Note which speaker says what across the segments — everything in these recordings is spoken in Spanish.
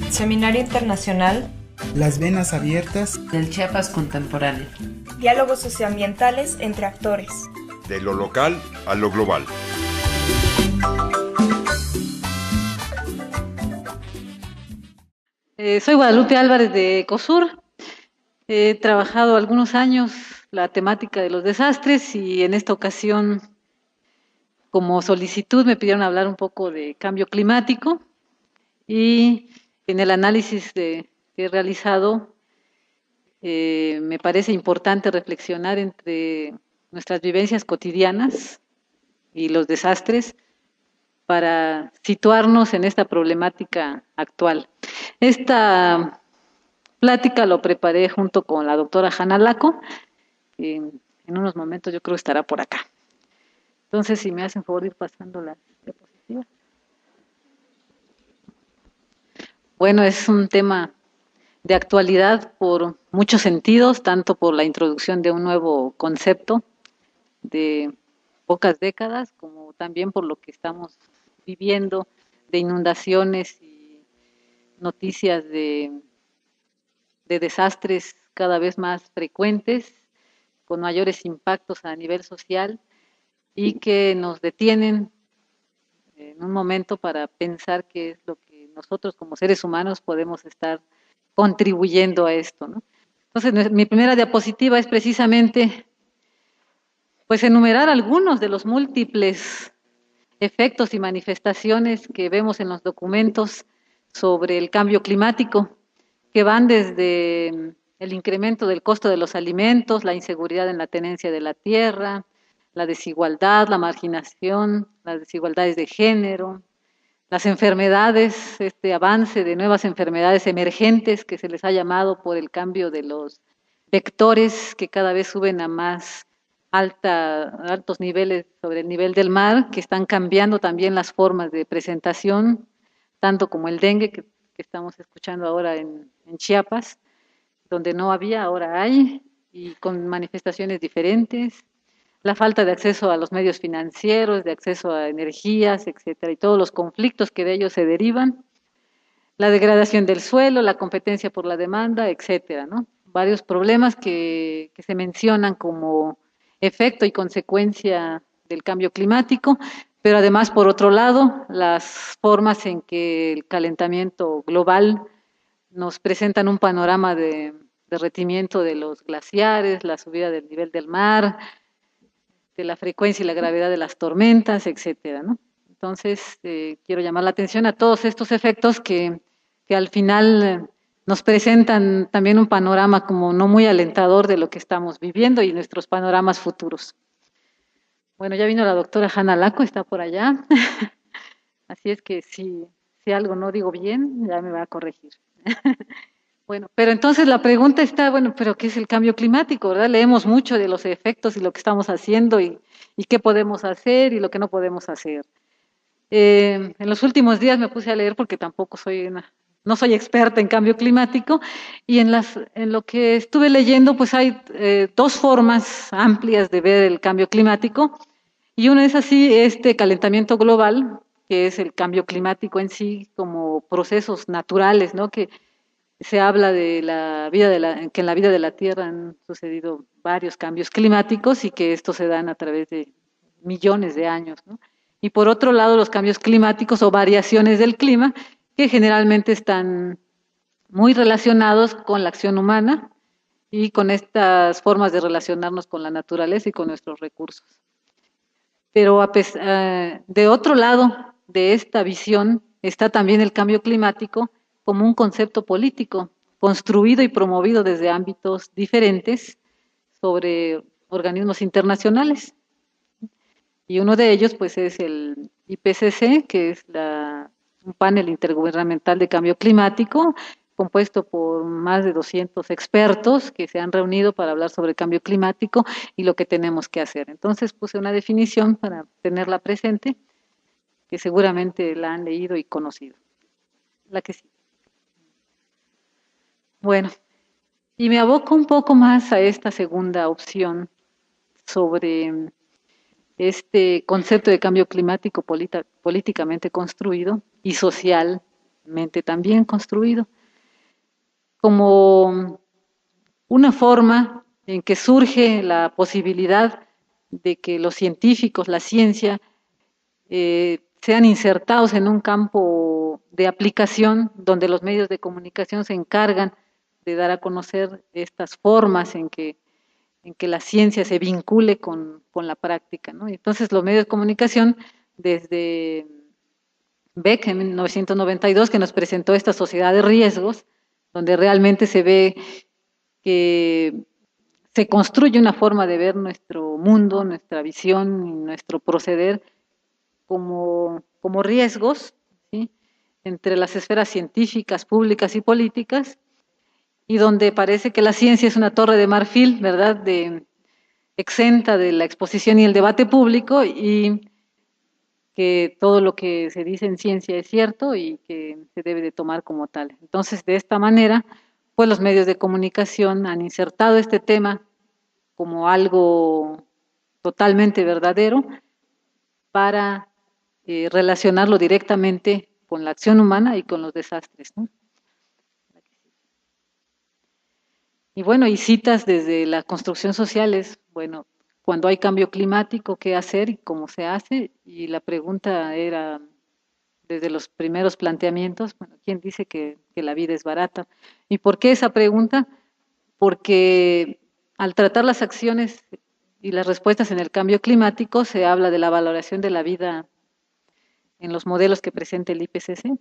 Speaker 1: Seminario Internacional
Speaker 2: Las Venas Abiertas
Speaker 3: del Chiapas Contemporáneo.
Speaker 1: Diálogos socioambientales entre actores.
Speaker 4: De lo local a lo global.
Speaker 5: Soy Guadalupe Álvarez de Ecosur. He trabajado algunos años la temática de los desastres y en esta ocasión, como solicitud, me pidieron hablar un poco de cambio climático y en el análisis que he realizado me parece importante reflexionar entre nuestras vivencias cotidianas y los desastres para situarnos en esta problemática actual. Esta plática lo preparé junto con la doctora Hanna Laco, que en unos momentos yo creo estará por acá. Entonces, si me hacen favor de ir pasando las diapositivas. Bueno, es un tema de actualidad por muchos sentidos, tanto por la introducción de un nuevo concepto de pocas décadas, como también por lo que estamos viviendo de inundaciones y noticias de desastres cada vez más frecuentes, con mayores impactos a nivel social y que nos detienen en un momento para pensar qué es lo que nosotros como seres humanos podemos estar contribuyendo a esto, ¿no? Entonces, mi primera diapositiva es precisamente pues enumerar algunos de los múltiples efectos y manifestaciones que vemos en los documentos sobre el cambio climático, que van desde el incremento del costo de los alimentos, la inseguridad en la tenencia de la tierra, la desigualdad, la marginación, las desigualdades de género, las enfermedades, este avance de nuevas enfermedades emergentes que se les ha llamado por el cambio de los vectores que cada vez suben a más altos niveles sobre el nivel del mar, que están cambiando también las formas de presentación, tanto como el dengue que estamos escuchando ahora en Chiapas, donde no había, ahora hay, y con manifestaciones diferentes, la falta de acceso a los medios financieros, de acceso a energías, etcétera, y todos los conflictos que de ellos se derivan, la degradación del suelo, la competencia por la demanda, etcétera, ¿no? Varios problemas que se mencionan como efecto y consecuencia del cambio climático, pero además, por otro lado, las formas en que el calentamiento global nos presentan un panorama de derretimiento de los glaciares, la subida del nivel del mar, de la frecuencia y la gravedad de las tormentas, etcétera, ¿no? Entonces, quiero llamar la atención a todos estos efectos que al final nos presentan también un panorama como no muy alentador de lo que estamos viviendo y nuestros panoramas futuros. Bueno, ya vino la doctora Hanna Laco, está por allá. Así es que si algo no digo bien, ya me va a corregir. Bueno, pero entonces la pregunta está, bueno, ¿pero qué es el cambio climático, verdad? Leemos mucho de los efectos y lo que estamos haciendo y qué podemos hacer y lo que no podemos hacer. En los últimos días me puse a leer porque tampoco no soy experta en cambio climático y en lo que estuve leyendo pues hay dos formas amplias de ver el cambio climático y una es así, este calentamiento global, que es el cambio climático en sí como procesos naturales, ¿no? Que se habla de la vida que en la vida de la Tierra han sucedido varios cambios climáticos y que estos se dan a través de millones de años, ¿no? Y por otro lado, los cambios climáticos o variaciones del clima, que generalmente están muy relacionados con la acción humana y con estas formas de relacionarnos con la naturaleza y con nuestros recursos. Pero de otro lado de esta visión está también el cambio climático como un concepto político, construido y promovido desde ámbitos diferentes sobre organismos internacionales. Y uno de ellos pues es el IPCC, que es un panel intergubernamental de cambio climático, compuesto por más de 200 expertos que se han reunido para hablar sobre el cambio climático y lo que tenemos que hacer. Entonces puse una definición para tenerla presente, que seguramente la han leído y conocido. La que sí. Bueno, y me aboco un poco más a esta segunda opción sobre este concepto de cambio climático políticamente construido y socialmente también construido, como una forma en que surge la posibilidad de que los científicos, la ciencia, sean insertados en un campo de aplicación donde los medios de comunicación se encargan de dar a conocer estas formas en que la ciencia se vincule con la práctica, ¿no? Entonces los medios de comunicación, desde Beck en 1992, que nos presentó esta sociedad de riesgos, donde realmente se ve que se construye una forma de ver nuestro mundo, nuestra visión y nuestro proceder como riesgos, ¿sí?, entre las esferas científicas, públicas y políticas, y donde parece que la ciencia es una torre de marfil, ¿verdad?, exenta de la exposición y el debate público, y que todo lo que se dice en ciencia es cierto y que se debe de tomar como tal. Entonces, de esta manera, pues los medios de comunicación han insertado este tema como algo totalmente verdadero para relacionarlo directamente con la acción humana y con los desastres, ¿no? Y bueno, y citas desde la construcción social es, bueno, cuando hay cambio climático, ¿qué hacer y cómo se hace? Y la pregunta era, desde los primeros planteamientos, bueno, ¿quién dice que la vida es barata? ¿Y por qué esa pregunta? Porque al tratar las acciones y las respuestas en el cambio climático, se habla de la valoración de la vida en los modelos que presenta el IPCC,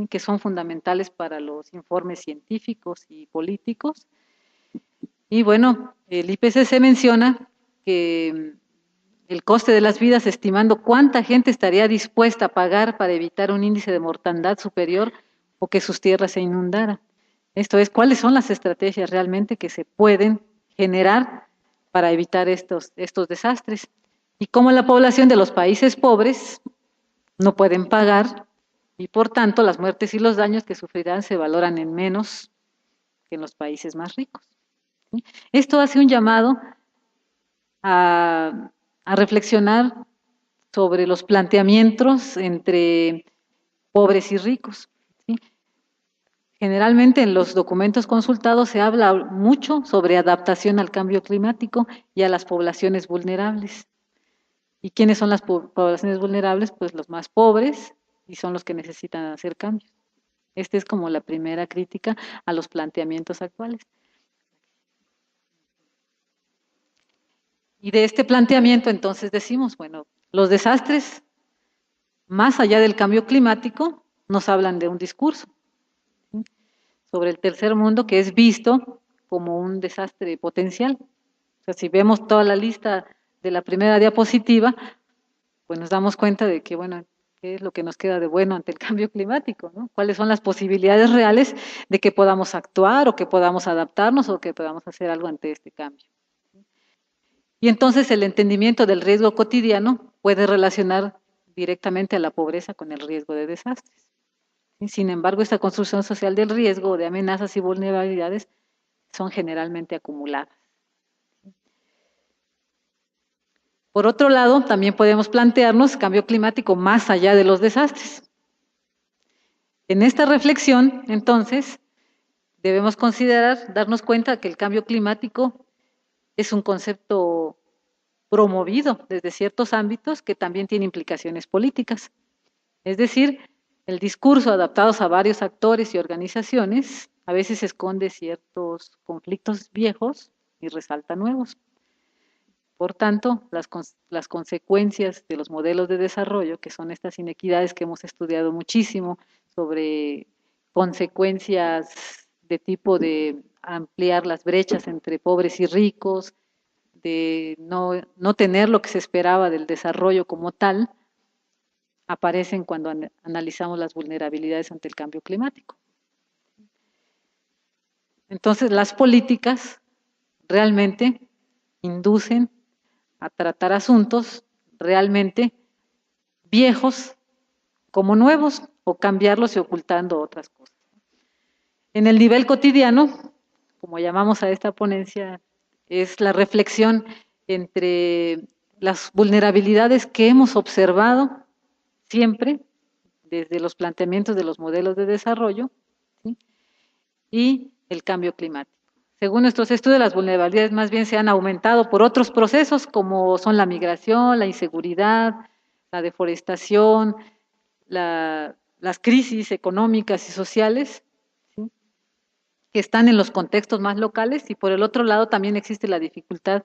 Speaker 5: que son fundamentales para los informes científicos y políticos. Y bueno, el IPCC menciona que el coste de las vidas, estimando cuánta gente estaría dispuesta a pagar para evitar un índice de mortandad superior o que sus tierras se inundaran. Esto es, ¿cuáles son las estrategias realmente que se pueden generar para evitar estos desastres? Y cómo la población de los países pobres no pueden pagar y por tanto las muertes y los daños que sufrirán se valoran en menos que en los países más ricos. Esto hace un llamado a reflexionar sobre los planteamientos entre pobres y ricos, ¿sí? Generalmente en los documentos consultados se habla mucho sobre adaptación al cambio climático y a las poblaciones vulnerables. ¿Y quiénes son las poblaciones vulnerables? Pues los más pobres y son los que necesitan hacer cambios. Esta es como la primera crítica a los planteamientos actuales. Y de este planteamiento entonces decimos, bueno, los desastres, más allá del cambio climático, nos hablan de un discurso, ¿sí?, sobre el tercer mundo que es visto como un desastre potencial. O sea, si vemos toda la lista de la primera diapositiva, pues nos damos cuenta de que, bueno, ¿qué es lo que nos queda de bueno ante el cambio climático, ¿no? ¿Cuáles son las posibilidades reales de que podamos actuar o que podamos adaptarnos o que podamos hacer algo ante este cambio? Y entonces el entendimiento del riesgo cotidiano puede relacionar directamente a la pobreza con el riesgo de desastres. Sin embargo, esta construcción social del riesgo, de amenazas y vulnerabilidades son generalmente acumuladas. Por otro lado, también podemos plantearnos cambio climático más allá de los desastres. En esta reflexión, entonces, debemos considerar, darnos cuenta que el cambio climático es un concepto promovido desde ciertos ámbitos que también tiene implicaciones políticas. Es decir, el discurso adaptados a varios actores y organizaciones a veces esconde ciertos conflictos viejos y resalta nuevos. Por tanto, las consecuencias de los modelos de desarrollo, que son estas inequidades que hemos estudiado muchísimo, sobre consecuencias de tipo de ampliar las brechas entre pobres y ricos, de no tener lo que se esperaba del desarrollo como tal, aparecen cuando analizamos las vulnerabilidades ante el cambio climático. Entonces, las políticas realmente inducen a tratar asuntos realmente viejos como nuevos o cambiarlos y ocultando otras cosas. En el nivel cotidiano, como llamamos a esta ponencia, es la reflexión entre las vulnerabilidades que hemos observado siempre desde los planteamientos de los modelos de desarrollo, ¿sí? Y el cambio climático. Según nuestros estudios, las vulnerabilidades más bien se han aumentado por otros procesos como son la migración, la inseguridad, la deforestación, las crisis económicas y sociales, ¿sí? Que están en los contextos más locales, y por el otro lado también existe la dificultad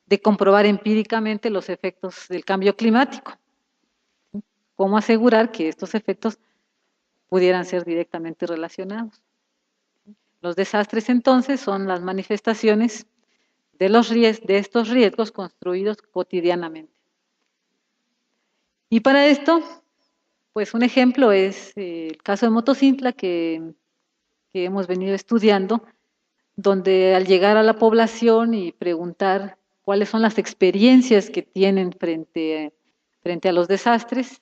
Speaker 5: de comprobar empíricamente los efectos del cambio climático. ¿Sí? ¿Cómo asegurar que estos efectos pudieran ser directamente relacionados? Los desastres, entonces, son las manifestaciones de estos riesgos construidos cotidianamente. Y para esto, pues un ejemplo es el caso de Motocintla que hemos venido estudiando, donde al llegar a la población y preguntar cuáles son las experiencias que tienen frente a los desastres,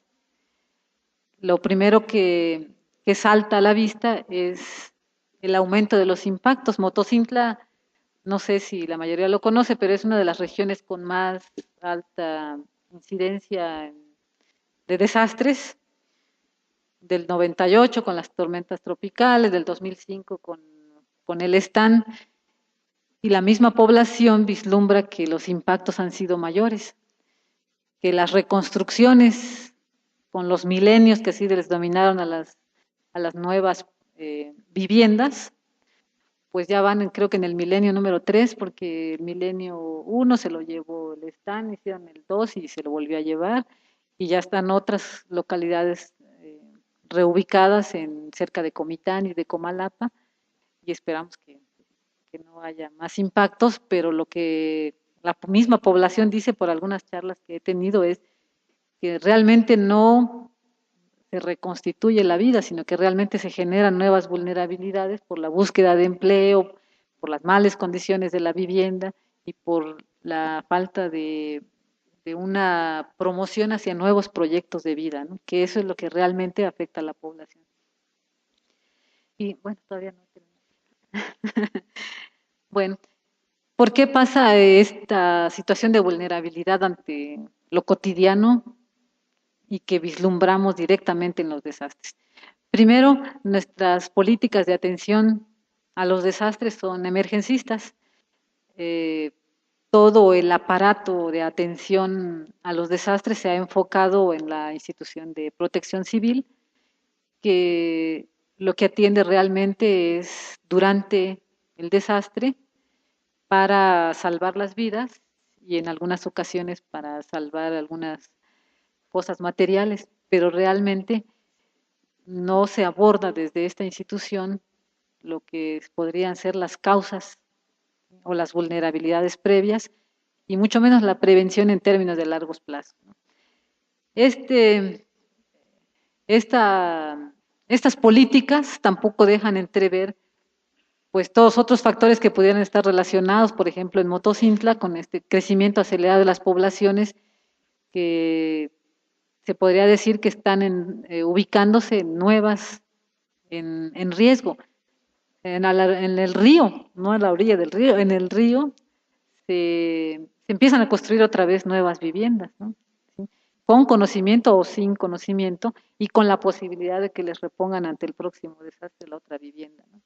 Speaker 5: lo primero que salta a la vista es el aumento de los impactos. Motocintla, no sé si la mayoría lo conoce, pero es una de las regiones con más alta incidencia de desastres, del 98 con las tormentas tropicales, del 2005 con el Stan, y la misma población vislumbra que los impactos han sido mayores, que las reconstrucciones con los milenios que así les dominaron a las nuevas viviendas, pues ya van, creo que en el milenio número 3, porque el milenio 1 se lo llevó el Stan, hicieron el 2 y se lo volvió a llevar, y ya están otras localidades reubicadas cerca de Comitán y de Comalapa, y esperamos que no haya más impactos, pero lo que la misma población dice por algunas charlas que he tenido es que realmente no se reconstituye la vida, sino que realmente se generan nuevas vulnerabilidades por la búsqueda de empleo, por las malas condiciones de la vivienda y por la falta de una promoción hacia nuevos proyectos de vida, ¿no? Que eso es lo que realmente afecta a la población. Y bueno, todavía no tenemos. Bueno, ¿por qué pasa esta situación de vulnerabilidad ante lo cotidiano y que vislumbramos directamente en los desastres? Primero, nuestras políticas de atención a los desastres son emergencistas. Todo el aparato de atención a los desastres se ha enfocado en la institución de protección civil, que lo que atiende realmente es durante el desastre para salvar las vidas y en algunas ocasiones para salvar algunas cosas materiales, pero realmente no se aborda desde esta institución lo que podrían ser las causas o las vulnerabilidades previas y mucho menos la prevención en términos de largos plazos. Estas políticas tampoco dejan entrever pues todos otros factores que pudieran estar relacionados, por ejemplo, en Motocintla, con este crecimiento acelerado de las poblaciones que se podría decir que están ubicándose nuevas en riesgo. En el río, no en la orilla del río, en el río se empiezan a construir otra vez nuevas viviendas, ¿no? ¿Sí? Con conocimiento o sin conocimiento y con la posibilidad de que les repongan ante el próximo desastre la otra vivienda, ¿no?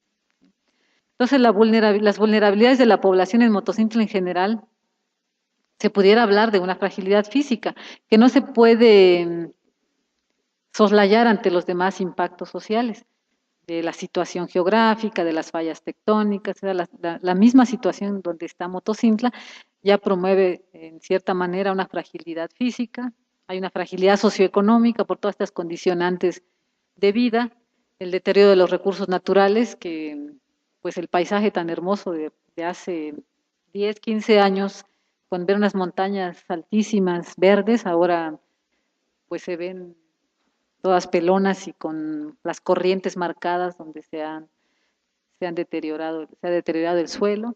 Speaker 5: Entonces, las vulnerabilidades de la población en Motocintla en general, se pudiera hablar de una fragilidad física que no se puede soslayar ante los demás impactos sociales, de la situación geográfica, de las fallas tectónicas, la misma situación donde está Motocintla ya promueve en cierta manera una fragilidad física, hay una fragilidad socioeconómica por todas estas condicionantes de vida, el deterioro de los recursos naturales, que pues el paisaje tan hermoso de hace 10, 15 años, con ver unas montañas altísimas, verdes, ahora pues se ven todas pelonas y con las corrientes marcadas donde se ha deteriorado el suelo.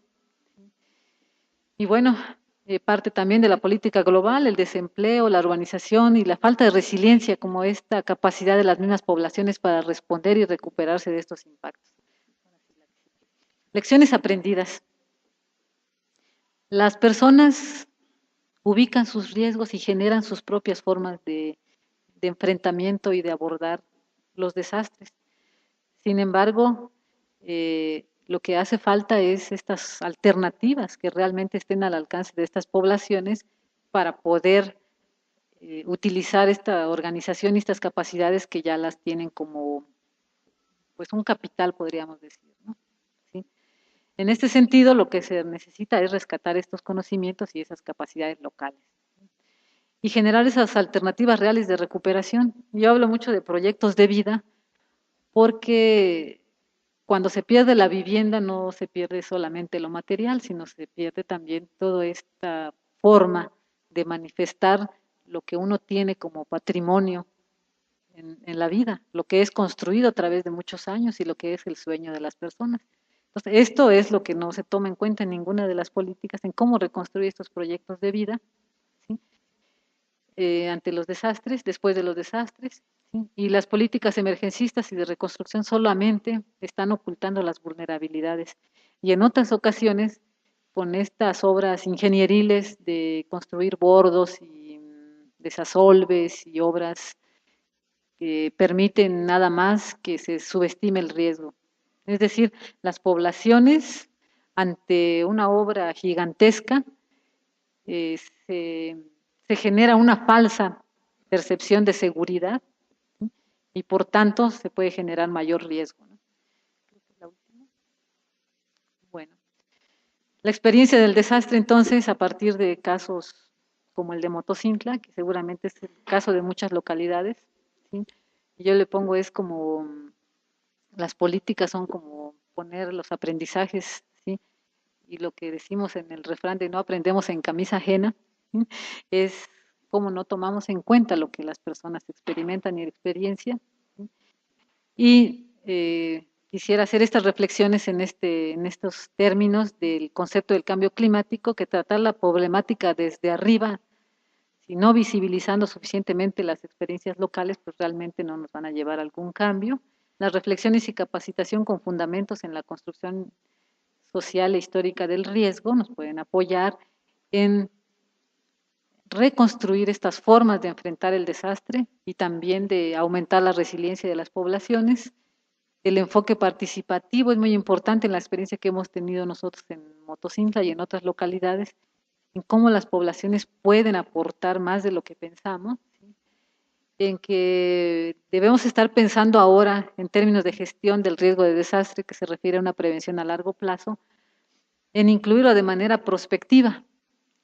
Speaker 5: Y bueno, parte también de la política global, el desempleo, la urbanización y la falta de resiliencia, como esta capacidad de las mismas poblaciones para responder y recuperarse de estos impactos. Lecciones aprendidas. Las personas ubican sus riesgos y generan sus propias formas de enfrentamiento y de abordar los desastres. Sin embargo, lo que hace falta es estas alternativas que realmente estén al alcance de estas poblaciones para poder utilizar esta organización y estas capacidades que ya las tienen como pues un capital, podríamos decir, ¿no? ¿Sí? En este sentido, lo que se necesita es rescatar estos conocimientos y esas capacidades locales y generar esas alternativas reales de recuperación. Yo hablo mucho de proyectos de vida porque cuando se pierde la vivienda no se pierde solamente lo material, sino se pierde también toda esta forma de manifestar lo que uno tiene como patrimonio en la vida, lo que es construido a través de muchos años y lo que es el sueño de las personas. Entonces, esto es lo que no se toma en cuenta en ninguna de las políticas, en cómo reconstruir estos proyectos de vida, ¿sí? Ante los desastres, después de los desastres, ¿sí? Y las políticas emergencistas y de reconstrucción solamente están ocultando las vulnerabilidades. Y en otras ocasiones, con estas obras ingenieriles de construir bordos y desasolves y obras que permiten nada más que se subestime el riesgo. Es decir, las poblaciones ante una obra gigantesca se genera una falsa percepción de seguridad, ¿sí? Y por tanto se puede generar mayor riesgo, ¿no? Bueno, la experiencia del desastre entonces a partir de casos como el de Motocintla, que seguramente es el caso de muchas localidades, ¿sí? Y yo le pongo es como las políticas son como poner los aprendizajes, ¿sí? Y lo que decimos en el refrán de no aprendemos en camisa ajena, ¿sí? Es cómo no tomamos en cuenta lo que las personas experimentan y experiencian, ¿sí? Y quisiera hacer estas reflexiones en estos términos del concepto del cambio climático, que tratar la problemática desde arriba, si no visibilizando suficientemente las experiencias locales, pues realmente no nos van a llevar a algún cambio. Las reflexiones y capacitación con fundamentos en la construcción social e histórica del riesgo nos pueden apoyar en reconstruir estas formas de enfrentar el desastre y también de aumentar la resiliencia de las poblaciones. El enfoque participativo es muy importante en la experiencia que hemos tenido nosotros en Motocintla y en otras localidades, en cómo las poblaciones pueden aportar más de lo que pensamos, ¿sí? En que debemos estar pensando ahora en términos de gestión del riesgo de desastre, que se refiere a una prevención a largo plazo, en incluirlo de manera prospectiva,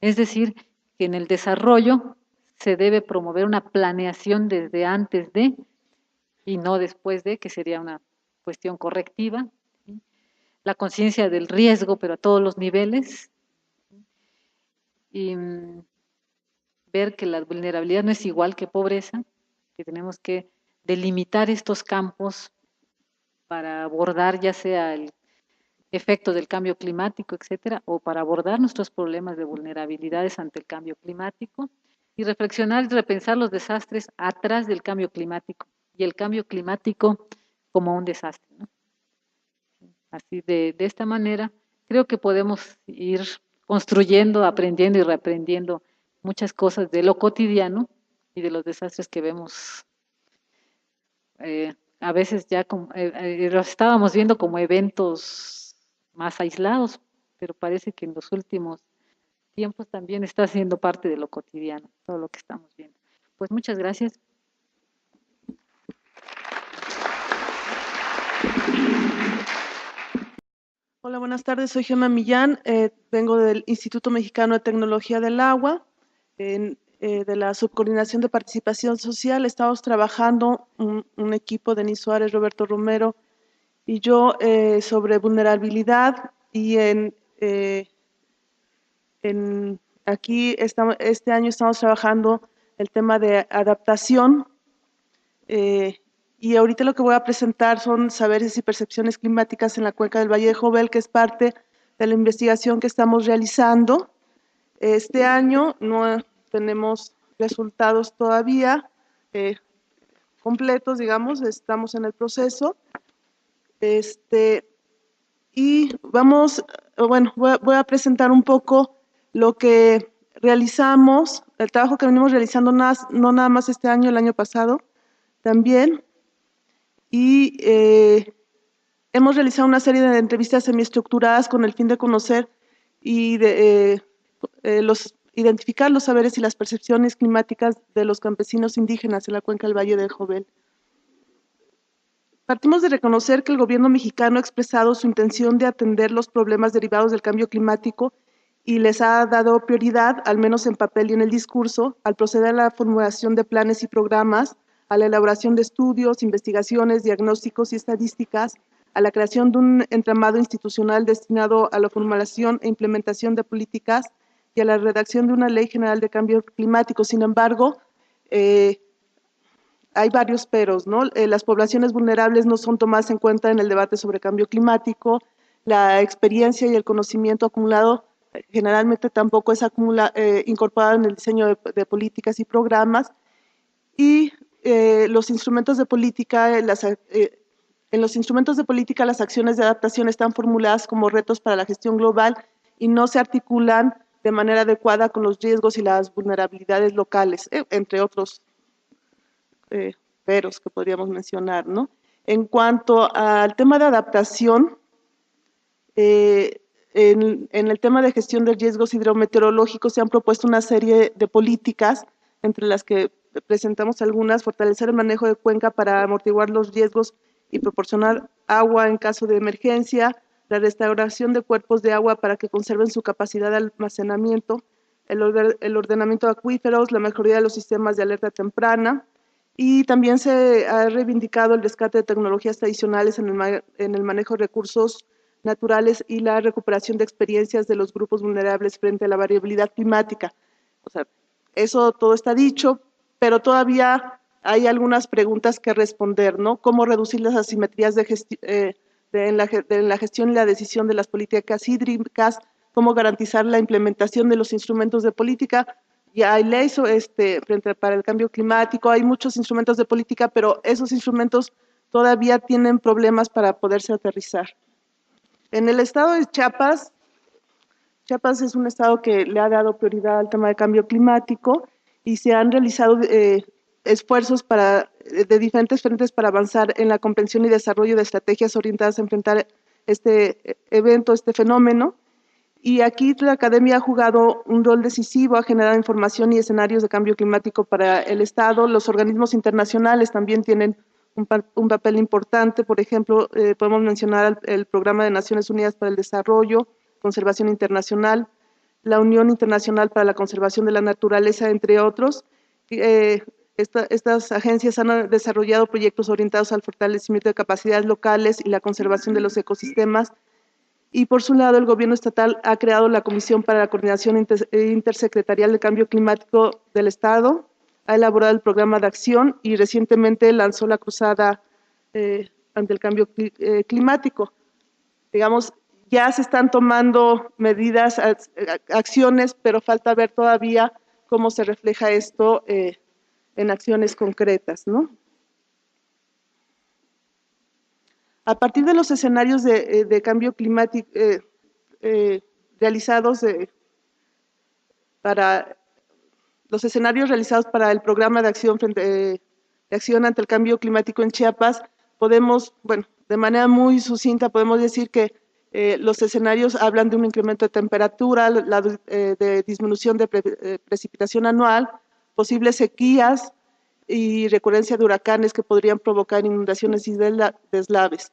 Speaker 5: es decir, que en el desarrollo se debe promover una planeación desde antes de y no después de, que sería una cuestión correctiva, ¿sí? La conciencia del riesgo, pero a todos los niveles, y ver que la vulnerabilidad no es igual que pobreza, que tenemos que delimitar estos campos para abordar ya sea el efecto del cambio climático, etcétera, o para abordar nuestros problemas de vulnerabilidades ante el cambio climático, y reflexionar y repensar los desastres atrás del cambio climático, y el cambio climático como un desastre, ¿no? Así de esta manera, creo que podemos ir construyendo, aprendiendo y reaprendiendo muchas cosas de lo cotidiano y de los desastres que vemos a veces ya los estábamos viendo como eventos más aislados, pero parece que en los últimos tiempos también está siendo parte de lo cotidiano, todo lo que estamos viendo. Pues muchas gracias.
Speaker 6: Hola, buenas tardes. Soy Gemma Millán, vengo del Instituto Mexicano de Tecnología del Agua, de la Subcoordinación de Participación Social. Estamos trabajando un equipo, Denis Suárez, Roberto Romero y yo, sobre vulnerabilidad, y aquí este año estamos trabajando el tema de adaptación. Y ahorita lo que voy a presentar son saberes y percepciones climáticas en la cuenca del Valle de Jobel, que es parte de la investigación que estamos realizando. Este año no tenemos resultados todavía completos, digamos, estamos en el proceso. Y vamos, bueno, voy a presentar un poco lo que realizamos, el trabajo que venimos realizando no nada más este año, el año pasado también, y hemos realizado una serie de entrevistas semiestructuradas con el fin de conocer y de identificar los saberes y las percepciones climáticas de los campesinos indígenas en la cuenca del Valle del Jobel. Partimos de reconocer que el gobierno mexicano ha expresado su intención de atender los problemas derivados del cambio climático y les ha dado prioridad, al menos en papel y en el discurso, al proceder a la formulación de planes y programas, a la elaboración de estudios, investigaciones, diagnósticos y estadísticas, a la creación de un entramado institucional destinado a la formulación e implementación de políticas y a la redacción de una ley general de cambio climático. Sin embargo, hay varios peros, ¿no? Las poblaciones vulnerables no son tomadas en cuenta en el debate sobre cambio climático, la experiencia y el conocimiento acumulado generalmente tampoco es incorporado en el diseño de políticas y programas, y los instrumentos de política, en los instrumentos de política las acciones de adaptación están formuladas como retos para la gestión global y no se articulan de manera adecuada con los riesgos y las vulnerabilidades locales, entre otros peros que podríamos mencionar, ¿no? En cuanto al tema de adaptación, en el tema de gestión de riesgos hidrometeorológicos se han propuesto una serie de políticas, entre las que presentamos algunas: fortalecer el manejo de cuenca para amortiguar los riesgos y proporcionar agua en caso de emergencia, la restauración de cuerpos de agua para que conserven su capacidad de almacenamiento, el ordenamiento de acuíferos, la mejoría de los sistemas de alerta temprana, y también se ha reivindicado el rescate de tecnologías tradicionales en el manejo de recursos naturales y la recuperación de experiencias de los grupos vulnerables frente a la variabilidad climática. O sea, eso todo está dicho, pero todavía hay algunas preguntas que responder, ¿no? ¿Cómo reducir las asimetrías en la gestión y la decisión de las políticas hídricas? ¿Cómo garantizar la implementación de los instrumentos de política? Ya hay leyes para el cambio climático, hay muchos instrumentos de política, pero esos instrumentos todavía tienen problemas para poderse aterrizar. En el estado de Chiapas, Chiapas es un estado que le ha dado prioridad al tema de cambio climático y se han realizado esfuerzos de diferentes frentes para avanzar en la comprensión y desarrollo de estrategias orientadas a enfrentar este evento, este fenómeno. Y aquí la academia ha jugado un rol decisivo, ha generado información y escenarios de cambio climático para el Estado. Los organismos internacionales también tienen un papel importante. Por ejemplo, podemos mencionar el Programa de Naciones Unidas para el Desarrollo, Conservación Internacional, la Unión Internacional para la Conservación de la Naturaleza, entre otros. Estas agencias han desarrollado proyectos orientados al fortalecimiento de capacidades locales y la conservación de los ecosistemas. Y por su lado, el gobierno estatal ha creado la Comisión para la Coordinación Intersecretarial de Cambio Climático del Estado, ha elaborado el programa de acción y recientemente lanzó la cruzada ante el cambio climático. Digamos, ya se están tomando medidas, acciones, pero falta ver todavía cómo se refleja esto en acciones concretas, ¿no? A partir de los escenarios de cambio climático realizados para el programa de acción ante el cambio climático en Chiapas, podemos, bueno, de manera muy sucinta podemos decir que los escenarios hablan de un incremento de temperatura, de disminución de precipitación anual, posibles sequías y recurrencia de huracanes que podrían provocar inundaciones y deslaves.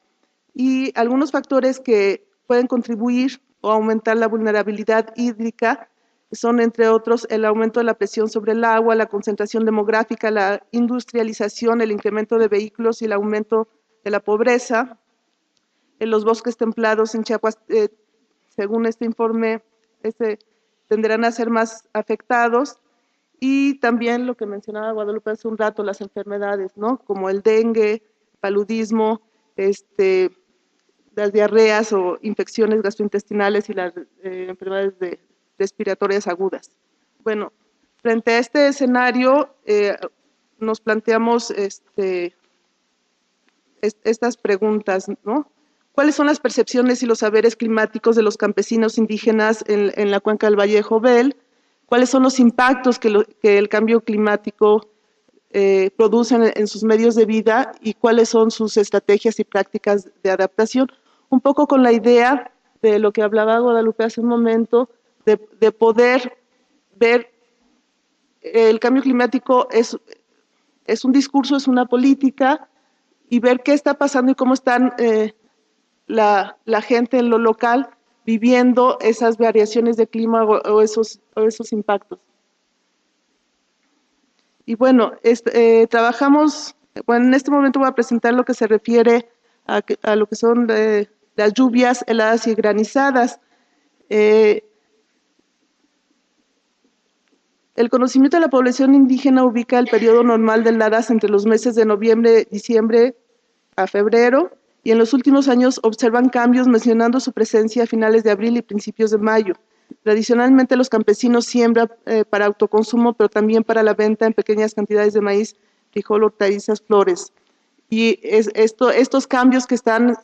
Speaker 6: Y algunos factores que pueden contribuir o aumentar la vulnerabilidad hídrica son, entre otros, el aumento de la presión sobre el agua, la concentración demográfica, la industrialización, el incremento de vehículos y el aumento de la pobreza. En los bosques templados en Chiapas, según este informe, tenderán a ser más afectados. Y también lo que mencionaba Guadalupe hace un rato, las enfermedades, ¿no? Como el dengue, paludismo, las diarreas o infecciones gastrointestinales y las enfermedades respiratorias agudas. Bueno, frente a este escenario, nos planteamos estas preguntas, ¿no? ¿Cuáles son las percepciones y los saberes climáticos de los campesinos indígenas en la cuenca del Valle de Jobel? cuáles son los impactos que el cambio climático produce en sus medios de vida y cuáles son sus estrategias y prácticas de adaptación. Un poco con la idea de lo que hablaba Guadalupe hace un momento, de poder ver el cambio climático es un discurso, es una política, y ver qué está pasando y cómo están la gente en lo local viviendo esas variaciones de clima o esos impactos. Y bueno, trabajamos, bueno, en este momento voy a presentar lo que se refiere a lo que son las lluvias, heladas y granizadas. El conocimiento de la población indígena ubica el periodo normal de heladas entre los meses de noviembre, diciembre a febrero, y en los últimos años observan cambios mencionando su presencia a finales de abril y principios de mayo. Tradicionalmente los campesinos siembran para autoconsumo, pero también para la venta en pequeñas cantidades de maíz, frijol, hortalizas, flores. Y estos cambios que están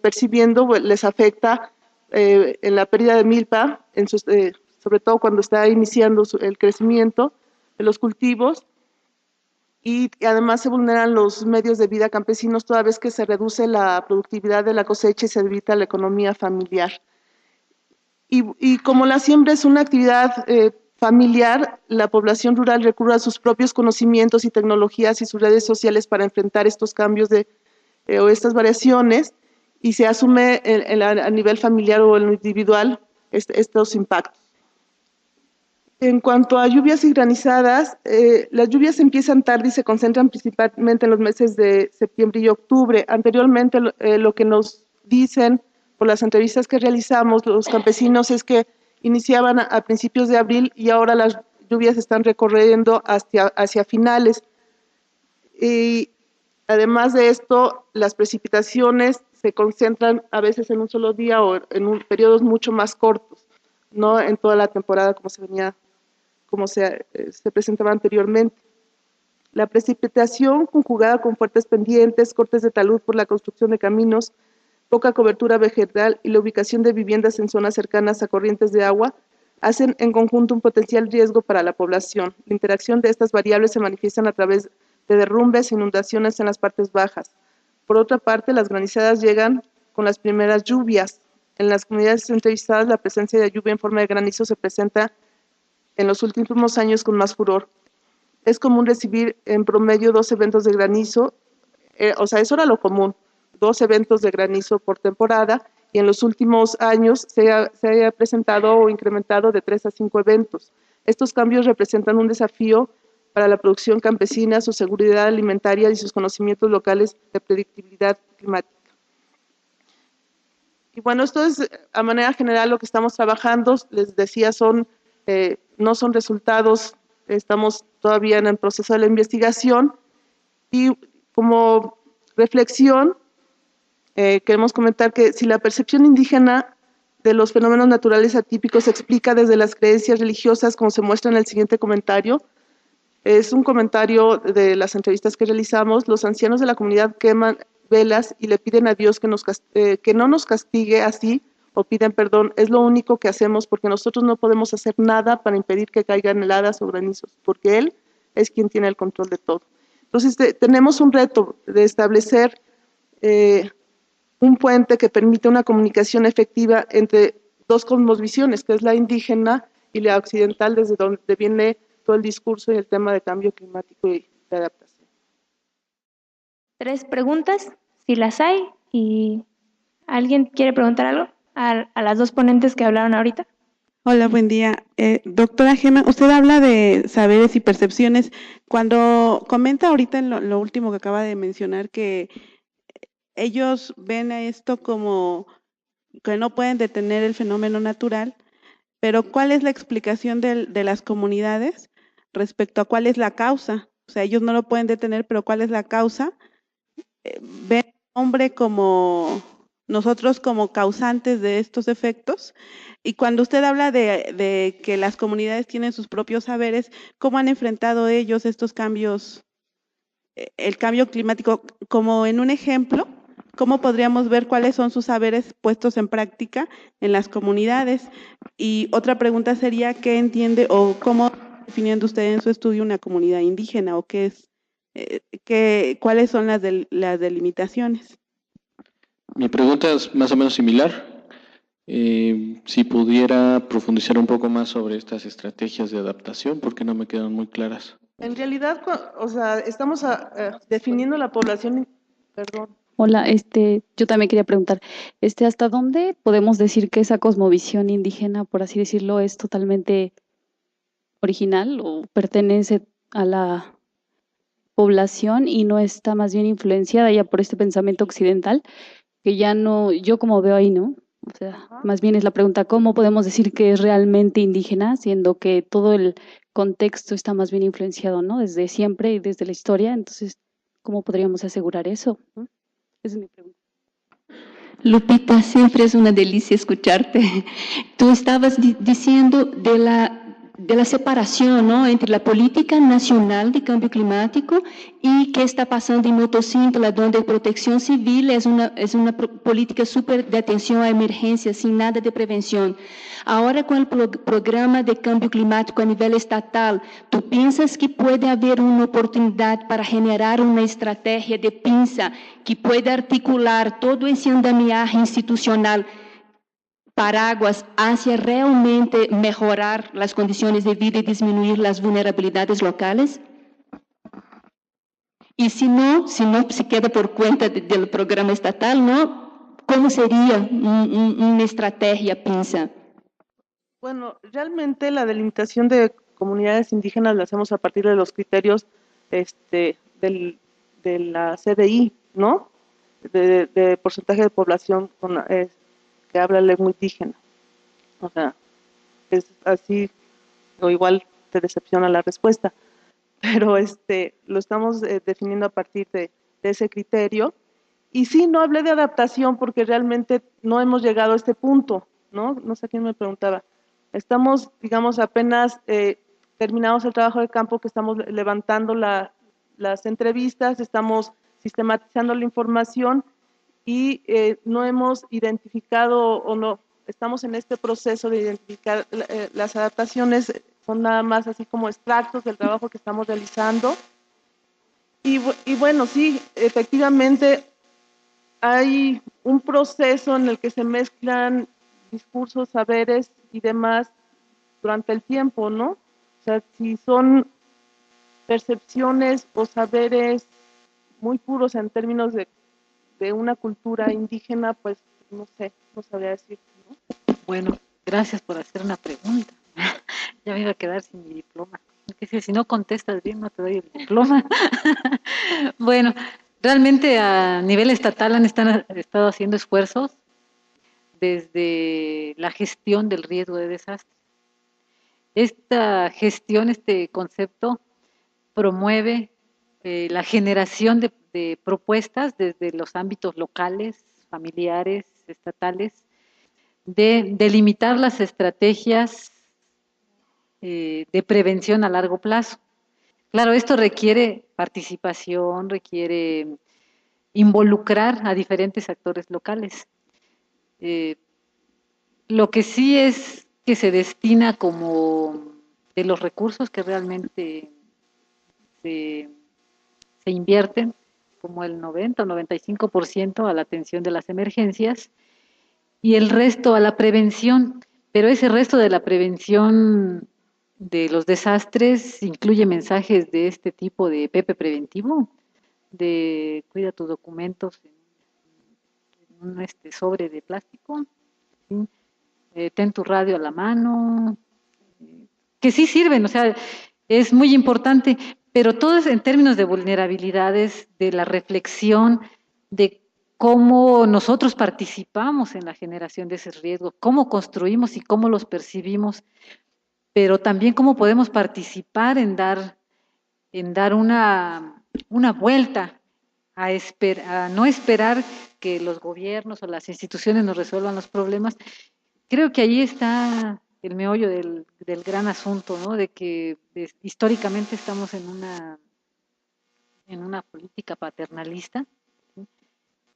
Speaker 6: percibiendo les afecta en la pérdida de milpa, sobre todo cuando está iniciando el crecimiento de los cultivos, y además se vulneran los medios de vida campesinos toda vez que se reduce la productividad de la cosecha y se evita la economía familiar. Y como la siembra es una actividad familiar, la población rural recurre a sus propios conocimientos y tecnologías y sus redes sociales para enfrentar estos cambios o estas variaciones, y se asume a nivel familiar o en lo individual estos impactos. En cuanto a lluvias y granizadas, las lluvias empiezan tarde y se concentran principalmente en los meses de septiembre y octubre. Anteriormente, lo que nos dicen por las entrevistas que realizamos los campesinos es que iniciaban a principios de abril y ahora las lluvias están recorriendo hacia finales. Y además de esto, las precipitaciones se concentran a veces en un solo día o en periodos mucho más cortos, no en toda la temporada como se presentaba anteriormente. La precipitación conjugada con fuertes pendientes, cortes de talud por la construcción de caminos, poca cobertura vegetal y la ubicación de viviendas en zonas cercanas a corrientes de agua hacen en conjunto un potencial riesgo para la población. La interacción de estas variables se manifiestan a través de derrumbes e inundaciones en las partes bajas. Por otra parte, las granizadas llegan con las primeras lluvias. En las comunidades entrevistadas, la presencia de lluvia en forma de granizo se presenta en los últimos años con más furor. Es común recibir en promedio 2 eventos de granizo, eso era lo común, 2 eventos de granizo por temporada, y en los últimos años se ha presentado o incrementado de 3 a 5 eventos. Estos cambios representan un desafío para la producción campesina, su seguridad alimentaria y sus conocimientos locales de predictibilidad climática. Y bueno, esto es a manera general lo que estamos trabajando. Les decía, no son resultados, estamos todavía en el proceso de la investigación, y como reflexión queremos comentar que si la percepción indígena de los fenómenos naturales atípicos se explica desde las creencias religiosas, como se muestra en el siguiente comentario, es un comentario de las entrevistas que realizamos. Los ancianos de la comunidad queman velas y le piden a Dios que no nos castigue así, o piden perdón. Es lo único que hacemos, porque nosotros no podemos hacer nada para impedir que caigan heladas o granizos, porque Él es quien tiene el control de todo. Entonces, tenemos un reto de establecer un puente que permita una comunicación efectiva entre dos cosmovisiones, que es la indígena y la occidental, desde donde viene todo el discurso y el tema de cambio climático y de adaptación.
Speaker 7: 3 preguntas, si las hay, y ¿alguien quiere preguntar algo a las 2 ponentes que hablaron ahorita?
Speaker 8: Hola, buen día. Doctora Gema, usted habla de saberes y percepciones. Cuando comenta ahorita en lo último que acaba de mencionar, que ellos ven a esto como que no pueden detener el fenómeno natural, pero ¿cuál es la explicación de las comunidades respecto a cuál es la causa? O sea, ellos no lo pueden detener, pero ¿cuál es la causa? ¿Ven al hombre como nosotros como causantes de estos efectos? Y cuando usted habla de que las comunidades tienen sus propios saberes, ¿cómo han enfrentado ellos estos cambios, el cambio climático? Como en un ejemplo, ¿cómo podríamos ver cuáles son sus saberes puestos en práctica en las comunidades? Y otra pregunta sería, ¿qué entiende o cómo está definiendo usted en su estudio una comunidad indígena o qué es, cuáles son las delimitaciones?
Speaker 9: Mi pregunta es más o menos similar. Si pudiera profundizar un poco más sobre estas estrategias de adaptación, porque no me quedan muy claras.
Speaker 6: En realidad, o sea, estamos definiendo la población, perdón.
Speaker 10: Hola, yo también quería preguntar, ¿hasta dónde podemos decir que esa cosmovisión indígena, por así decirlo, es totalmente original o pertenece a la población y no está más bien influenciada ya por este pensamiento occidental, que ya no, yo como veo ahí, ¿no? O sea, más bien es la pregunta, ¿cómo podemos decir que es realmente indígena, siendo que todo el contexto está más bien influenciado, ¿no? Desde siempre y desde la historia, entonces, ¿cómo podríamos asegurar eso? ¿no? Esa es mi pregunta.
Speaker 11: Lupita, siempre es una delicia escucharte. Tú estabas diciendo de la separación, ¿no?, entre la política nacional de cambio climático y qué está pasando en Motocintla, donde protección civil es una política súper de atención a emergencias, sin nada de prevención. Ahora con el programa de cambio climático a nivel estatal, ¿tú piensas que puede haber una oportunidad para generar una estrategia de pinza que pueda articular todo ese andamiaje institucional paraguas hacia realmente mejorar las condiciones de vida y disminuir las vulnerabilidades locales? Y si no se queda por cuenta del programa estatal, ¿no? ¿Cómo sería una estrategia pinza?
Speaker 6: Bueno, realmente la delimitación de comunidades indígenas la hacemos a partir de los criterios de la CDI, ¿no? De porcentaje de población que habla lengua indígena. O sea, es así, o igual te decepciona la respuesta, pero lo estamos definiendo a partir de ese criterio. Y sí, no hablé de adaptación porque realmente no hemos llegado a este punto, ¿no? No sé quién me preguntaba. Estamos, digamos, apenas terminados el trabajo de campo, que estamos levantando las entrevistas, estamos sistematizando la información y no hemos identificado o no, estamos en este proceso de identificar las adaptaciones, son nada más así como extractos del trabajo que estamos realizando. Y bueno, sí, efectivamente hay un proceso en el que se mezclan discursos, saberes y demás durante el tiempo, ¿no? O sea, si son percepciones o saberes muy puros en términos de una cultura indígena, pues no sé, no sabría decir, ¿no?
Speaker 5: Bueno, gracias por hacer una pregunta. Ya me iba a quedar sin mi diploma. Que si no contestas bien, no te doy el diploma. Bueno, realmente a nivel estatal han estado haciendo esfuerzos desde la gestión del riesgo de desastre. Esta gestión, este concepto, promueve la generación de propuestas desde los ámbitos locales, familiares, estatales, de delimitar las estrategias de prevención a largo plazo. Claro, esto requiere participación, requiere involucrar a diferentes actores locales. Lo que sí es que se destina como de los recursos que realmente se invierten, como el 90 o 95% a la atención de las emergencias y el resto a la prevención, pero ese resto de la prevención de los desastres incluye mensajes de este tipo de PP preventivo, de cuida tus documentos en un sobre de plástico, ¿sí? Ten tu radio a la mano, que sí sirven, o sea, es muy importante, pero todo es en términos de vulnerabilidades, de la reflexión, de cómo nosotros participamos en la generación de ese riesgo, cómo construimos y cómo los percibimos, pero también cómo podemos participar en dar una vuelta a no esperar que los gobiernos o las instituciones nos resuelvan los problemas. Creo que ahí está el meollo del gran asunto, ¿no? De que históricamente estamos en una política paternalista, ¿sí?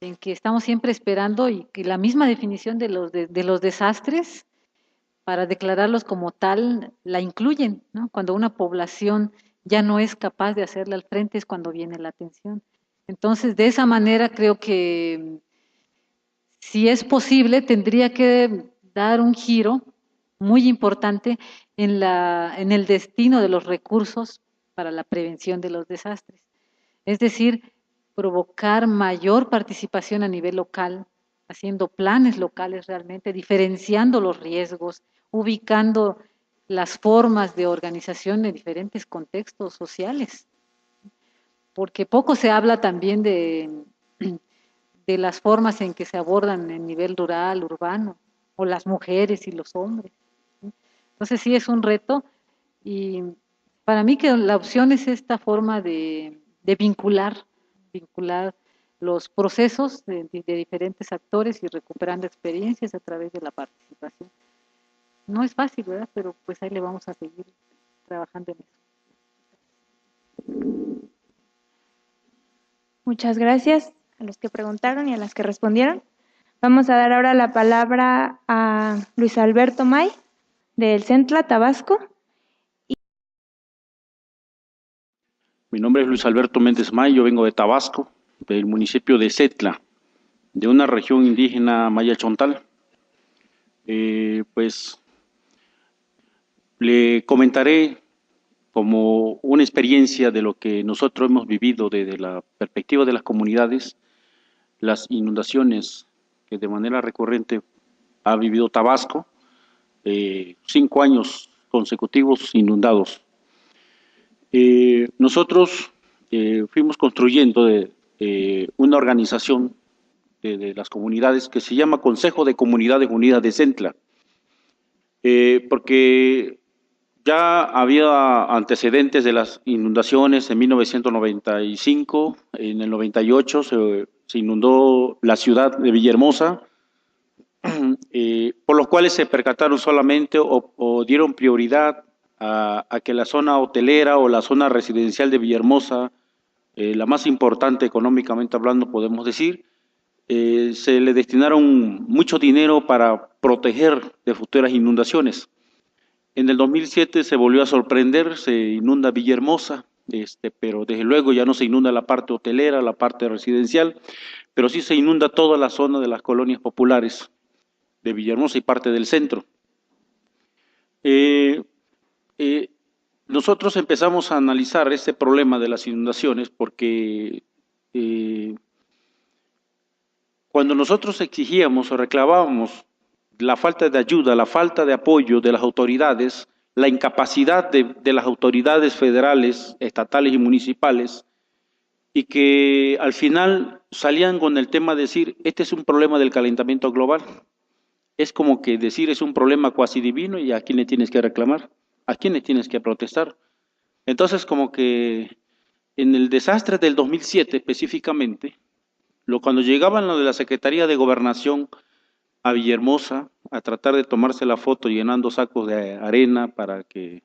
Speaker 5: en que estamos siempre esperando y que la misma definición de los desastres para declararlos como tal la incluyen, ¿no? Cuando una población ya no es capaz de hacerle al frente es cuando viene la atención. Entonces, de esa manera creo que si es posible, tendría que dar un giro muy importante en el destino de los recursos para la prevención de los desastres. Es decir, provocar mayor participación a nivel local, haciendo planes locales realmente, diferenciando los riesgos, ubicando las formas de organización en diferentes contextos sociales. Porque poco se habla también de las formas en que se abordan en nivel rural, urbano, o las mujeres y los hombres. Entonces sí es un reto y para mí que la opción es esta forma de vincular los procesos de diferentes actores y recuperando experiencias a través de la participación. No es fácil, ¿verdad? Pero pues ahí le vamos a seguir trabajando en eso.
Speaker 7: Muchas gracias a los que preguntaron y a las que respondieron. Vamos a dar ahora la palabra a Luis Alberto May, del Centla, Tabasco.
Speaker 12: Mi nombre es Luis Alberto Méndez May, yo vengo de Tabasco, del municipio de Centla, de una región indígena maya chontal. Pues le comentaré como una experiencia de lo que nosotros hemos vivido desde la perspectiva de las comunidades, las inundaciones que de manera recurrente ha vivido Tabasco, 5 años consecutivos inundados. Nosotros fuimos construyendo una organización de las comunidades que se llama Consejo de Comunidades Unidas de Centla, porque ya había antecedentes de las inundaciones en 1995, en el 98 se inundó la ciudad de Villahermosa, por los cuales se percataron solamente o dieron prioridad a que la zona hotelera o la zona residencial de Villahermosa, la más importante económicamente hablando podemos decir, se le destinaron mucho dinero para proteger de futuras inundaciones. En el 2007 se volvió a sorprender, se inunda Villahermosa, pero desde luego ya no se inunda la parte hotelera, la parte residencial, pero sí se inunda toda la zona de las colonias populares de Villahermosa y parte del centro. Nosotros empezamos a analizar este problema de las inundaciones porque cuando nosotros exigíamos o reclamábamos la falta de ayuda, la falta de apoyo de las autoridades, la incapacidad de las autoridades federales, estatales y municipales, y que al final salían con el tema de decir, este es un problema del calentamiento global. Es como que decir, es un problema cuasi divino y a quién le tienes que reclamar, a quién le tienes que protestar. Entonces, como que en el desastre del 2007 específicamente, cuando llegaban lo de la Secretaría de Gobernación a Villahermosa a tratar de tomarse la foto llenando sacos de arena para que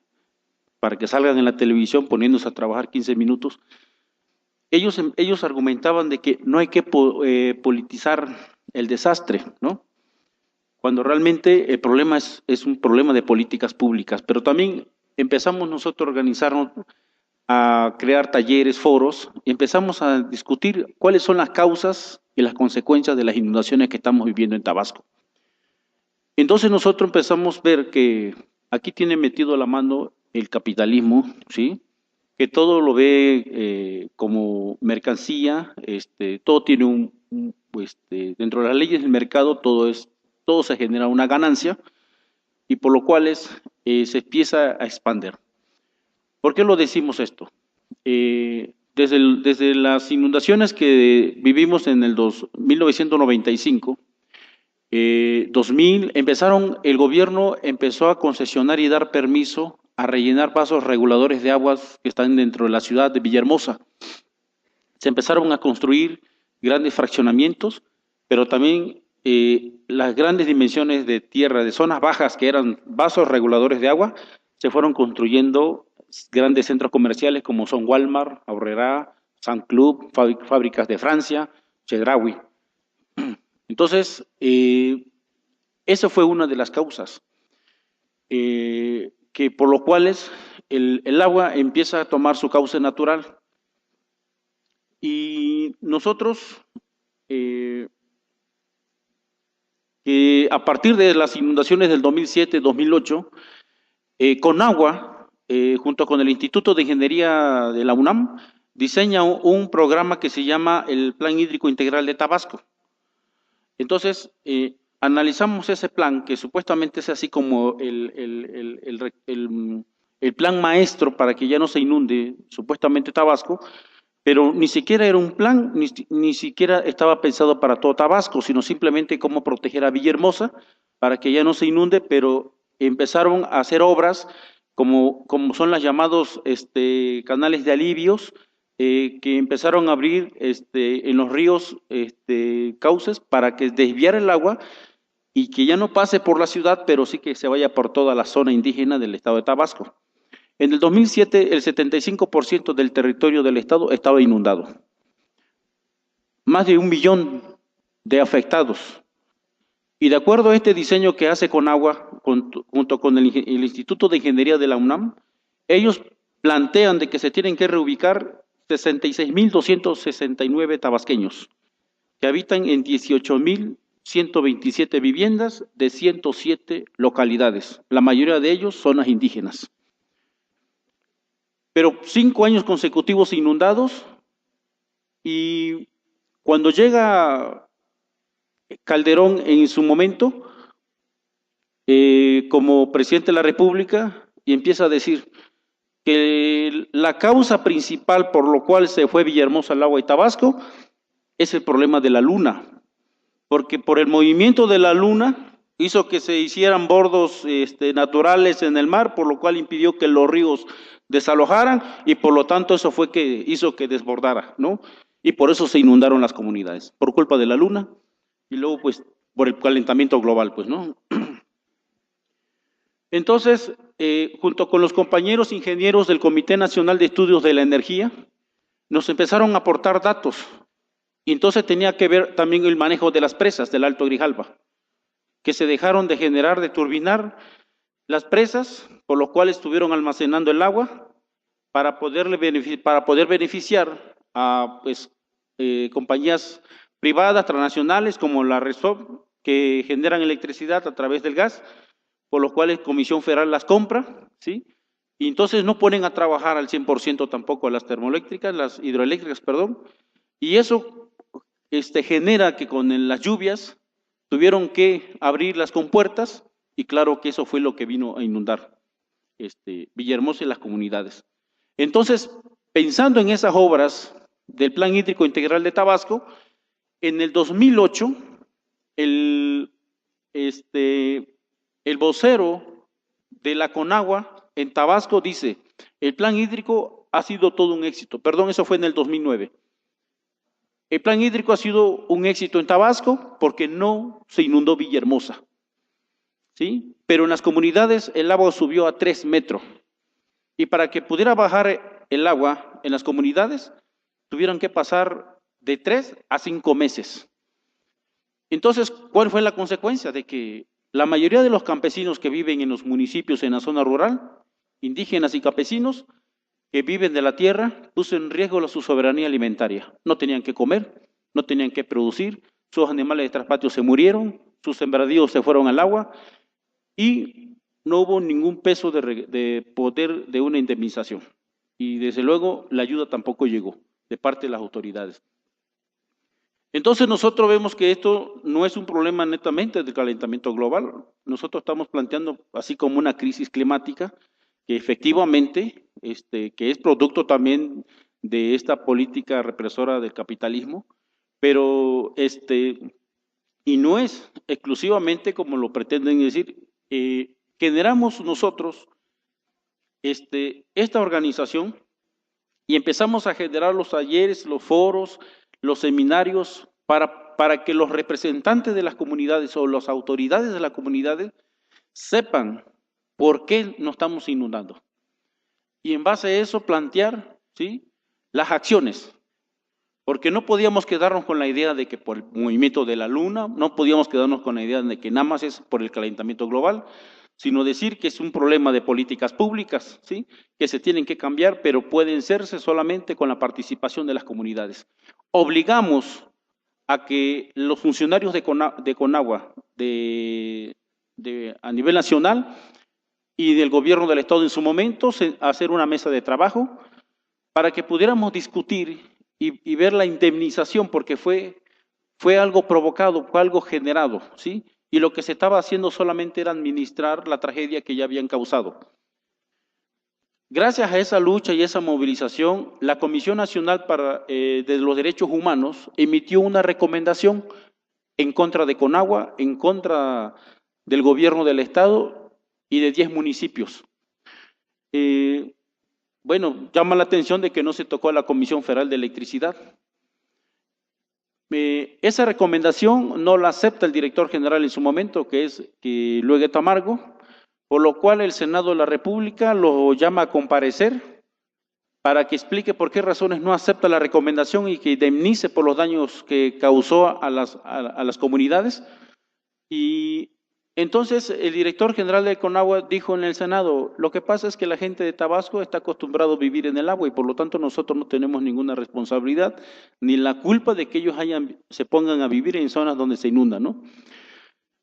Speaker 12: salgan en la televisión poniéndose a trabajar 15 minutos, ellos argumentaban de que no hay que politizar el desastre, ¿no? Cuando realmente el problema es un problema de políticas públicas, pero también empezamos nosotros a organizarnos, a crear talleres, foros, y empezamos a discutir cuáles son las causas y las consecuencias de las inundaciones que estamos viviendo en Tabasco. Entonces nosotros empezamos a ver que aquí tiene metido la mano el capitalismo, ¿sí? Que todo lo ve como mercancía, todo tiene dentro de las leyes del mercado todo se genera una ganancia y por lo cual se empieza a expandir. ¿Por qué lo decimos esto? Desde las inundaciones que vivimos en el 1995, 2000, el gobierno empezó a concesionar y dar permiso a rellenar vasos reguladores de aguas que están dentro de la ciudad de Villahermosa. Se empezaron a construir grandes fraccionamientos, pero también las grandes dimensiones de tierra, de zonas bajas que eran vasos reguladores de agua, se fueron construyendo grandes centros comerciales como son Walmart, Aurrera, Sun Club, fábricas de Francia, Chedraui. Entonces, esa fue una de las causas, que por lo cuales el agua empieza a tomar su cauce natural. Y nosotros, que a partir de las inundaciones del 2007-2008, Conagua, junto con el Instituto de Ingeniería de la UNAM, diseña un programa que se llama el Plan Hídrico Integral de Tabasco. Entonces, analizamos ese plan, que supuestamente es así como el plan maestro para que ya no se inunde supuestamente Tabasco, pero ni siquiera era un plan, ni siquiera estaba pensado para todo Tabasco, sino simplemente cómo proteger a Villahermosa para que ya no se inunde, pero empezaron a hacer obras como son las llamados canales de alivios, que empezaron a abrir en los ríos cauces para que desviara el agua y que ya no pase por la ciudad, pero sí que se vaya por toda la zona indígena del estado de Tabasco. En el 2007, el 75% del territorio del estado estaba inundado. Más de 1 millón de afectados. Y de acuerdo a este diseño que hace Conagua, junto con el Instituto de Ingeniería de la UNAM, ellos plantean de que se tienen que reubicar 66.269 tabasqueños, que habitan en 18.127 viviendas de 107 localidades. La mayoría de ellos zonas indígenas. Pero 5 años consecutivos inundados, y cuando llega Calderón en su momento, como presidente de la República, y empieza a decir que la causa principal por lo cual se fue Villahermosa al agua y Tabasco es el problema de la luna, porque por el movimiento de la luna hizo que se hicieran bordos naturales en el mar, por lo cual impidió que los ríos desalojaran, y por lo tanto eso fue que hizo que desbordara, ¿no? Y por eso se inundaron las comunidades, por culpa de la luna, y luego pues por el calentamiento global, pues, ¿no? Entonces, junto con los compañeros ingenieros del Comité Nacional de Estudios de la Energía, nos empezaron a aportar datos, y entonces tenía que ver también el manejo de las presas del Alto Grijalba, que se dejaron de generar, de turbinar las presas, por lo cual estuvieron almacenando el agua para poder beneficiar a compañías privadas, transnacionales, como la Resop, que generan electricidad a través del gas, por lo cual la Comisión Federal las compra, ¿sí? Y entonces no ponen a trabajar al 100% tampoco a las termoeléctricas, las hidroeléctricas, perdón, y eso genera que con las lluvias tuvieron que abrir las compuertas, y claro que eso fue lo que vino a inundar Villahermosa y las comunidades. Entonces, pensando en esas obras del Plan Hídrico Integral de Tabasco, en el 2008, el vocero de la Conagua en Tabasco dice: el plan hídrico ha sido todo un éxito. Perdón, eso fue en el 2009. El plan hídrico ha sido un éxito en Tabasco porque no se inundó Villahermosa, ¿sí? Pero en las comunidades el agua subió a 3 metros. Y para que pudiera bajar el agua en las comunidades, tuvieron que pasar de 3 a 5 meses. Entonces, ¿cuál fue la consecuencia? De que la mayoría de los campesinos que viven en los municipios en la zona rural, indígenas y campesinos, que viven de la tierra, puso en riesgo su soberanía alimentaria. No tenían que comer, no tenían que producir, sus animales de traspatio se murieron, sus sembradíos se fueron al agua, y no hubo ningún peso de poder de una indemnización. Y desde luego la ayuda tampoco llegó de parte de las autoridades. Entonces nosotros vemos que esto no es un problema netamente del calentamiento global. Nosotros estamos planteando así como una crisis climática que efectivamente, que es producto también de esta política represora del capitalismo, pero y no es exclusivamente como lo pretenden decir. Generamos nosotros esta organización y empezamos a generar los talleres, los foros, los seminarios para que los representantes de las comunidades o las autoridades de las comunidades sepan por qué nos estamos inundando. Y en base a eso plantear, ¿sí?, las acciones. porque no podíamos quedarnos con la idea de que por el movimiento de la luna, no podíamos quedarnos con la idea de que nada más es por el calentamiento global, sino decir que es un problema de políticas públicas, ¿sí? Que se tienen que cambiar, pero pueden hacerse solamente con la participación de las comunidades. Obligamos a que los funcionarios de Conagua, a nivel nacional y del gobierno del Estado en su momento, hacer una mesa de trabajo para que pudiéramos discutir y ver la indemnización, porque fue algo provocado, fue algo generado, ¿sí? Y lo que se estaba haciendo solamente era administrar la tragedia que ya habían causado. Gracias a esa lucha y esa movilización, la Comisión Nacional de los Derechos Humanos emitió una recomendación en contra de Conagua, en contra del gobierno del Estado y de 10 municipios. Bueno, llama la atención de que no se tocó a la Comisión Federal de Electricidad. Esa recomendación no la acepta el director general en su momento, que es Luege Tamargo, por lo cual el Senado de la República lo llama a comparecer para que explique por qué razones no acepta la recomendación y que indemnice por los daños que causó a las comunidades. Y entonces el director general de Conagua dijo en el Senado, lo que pasa es que la gente de Tabasco está acostumbrado a vivir en el agua y por lo tanto nosotros no tenemos ninguna responsabilidad ni la culpa de que ellos se pongan a vivir en zonas donde se inundan, ¿no?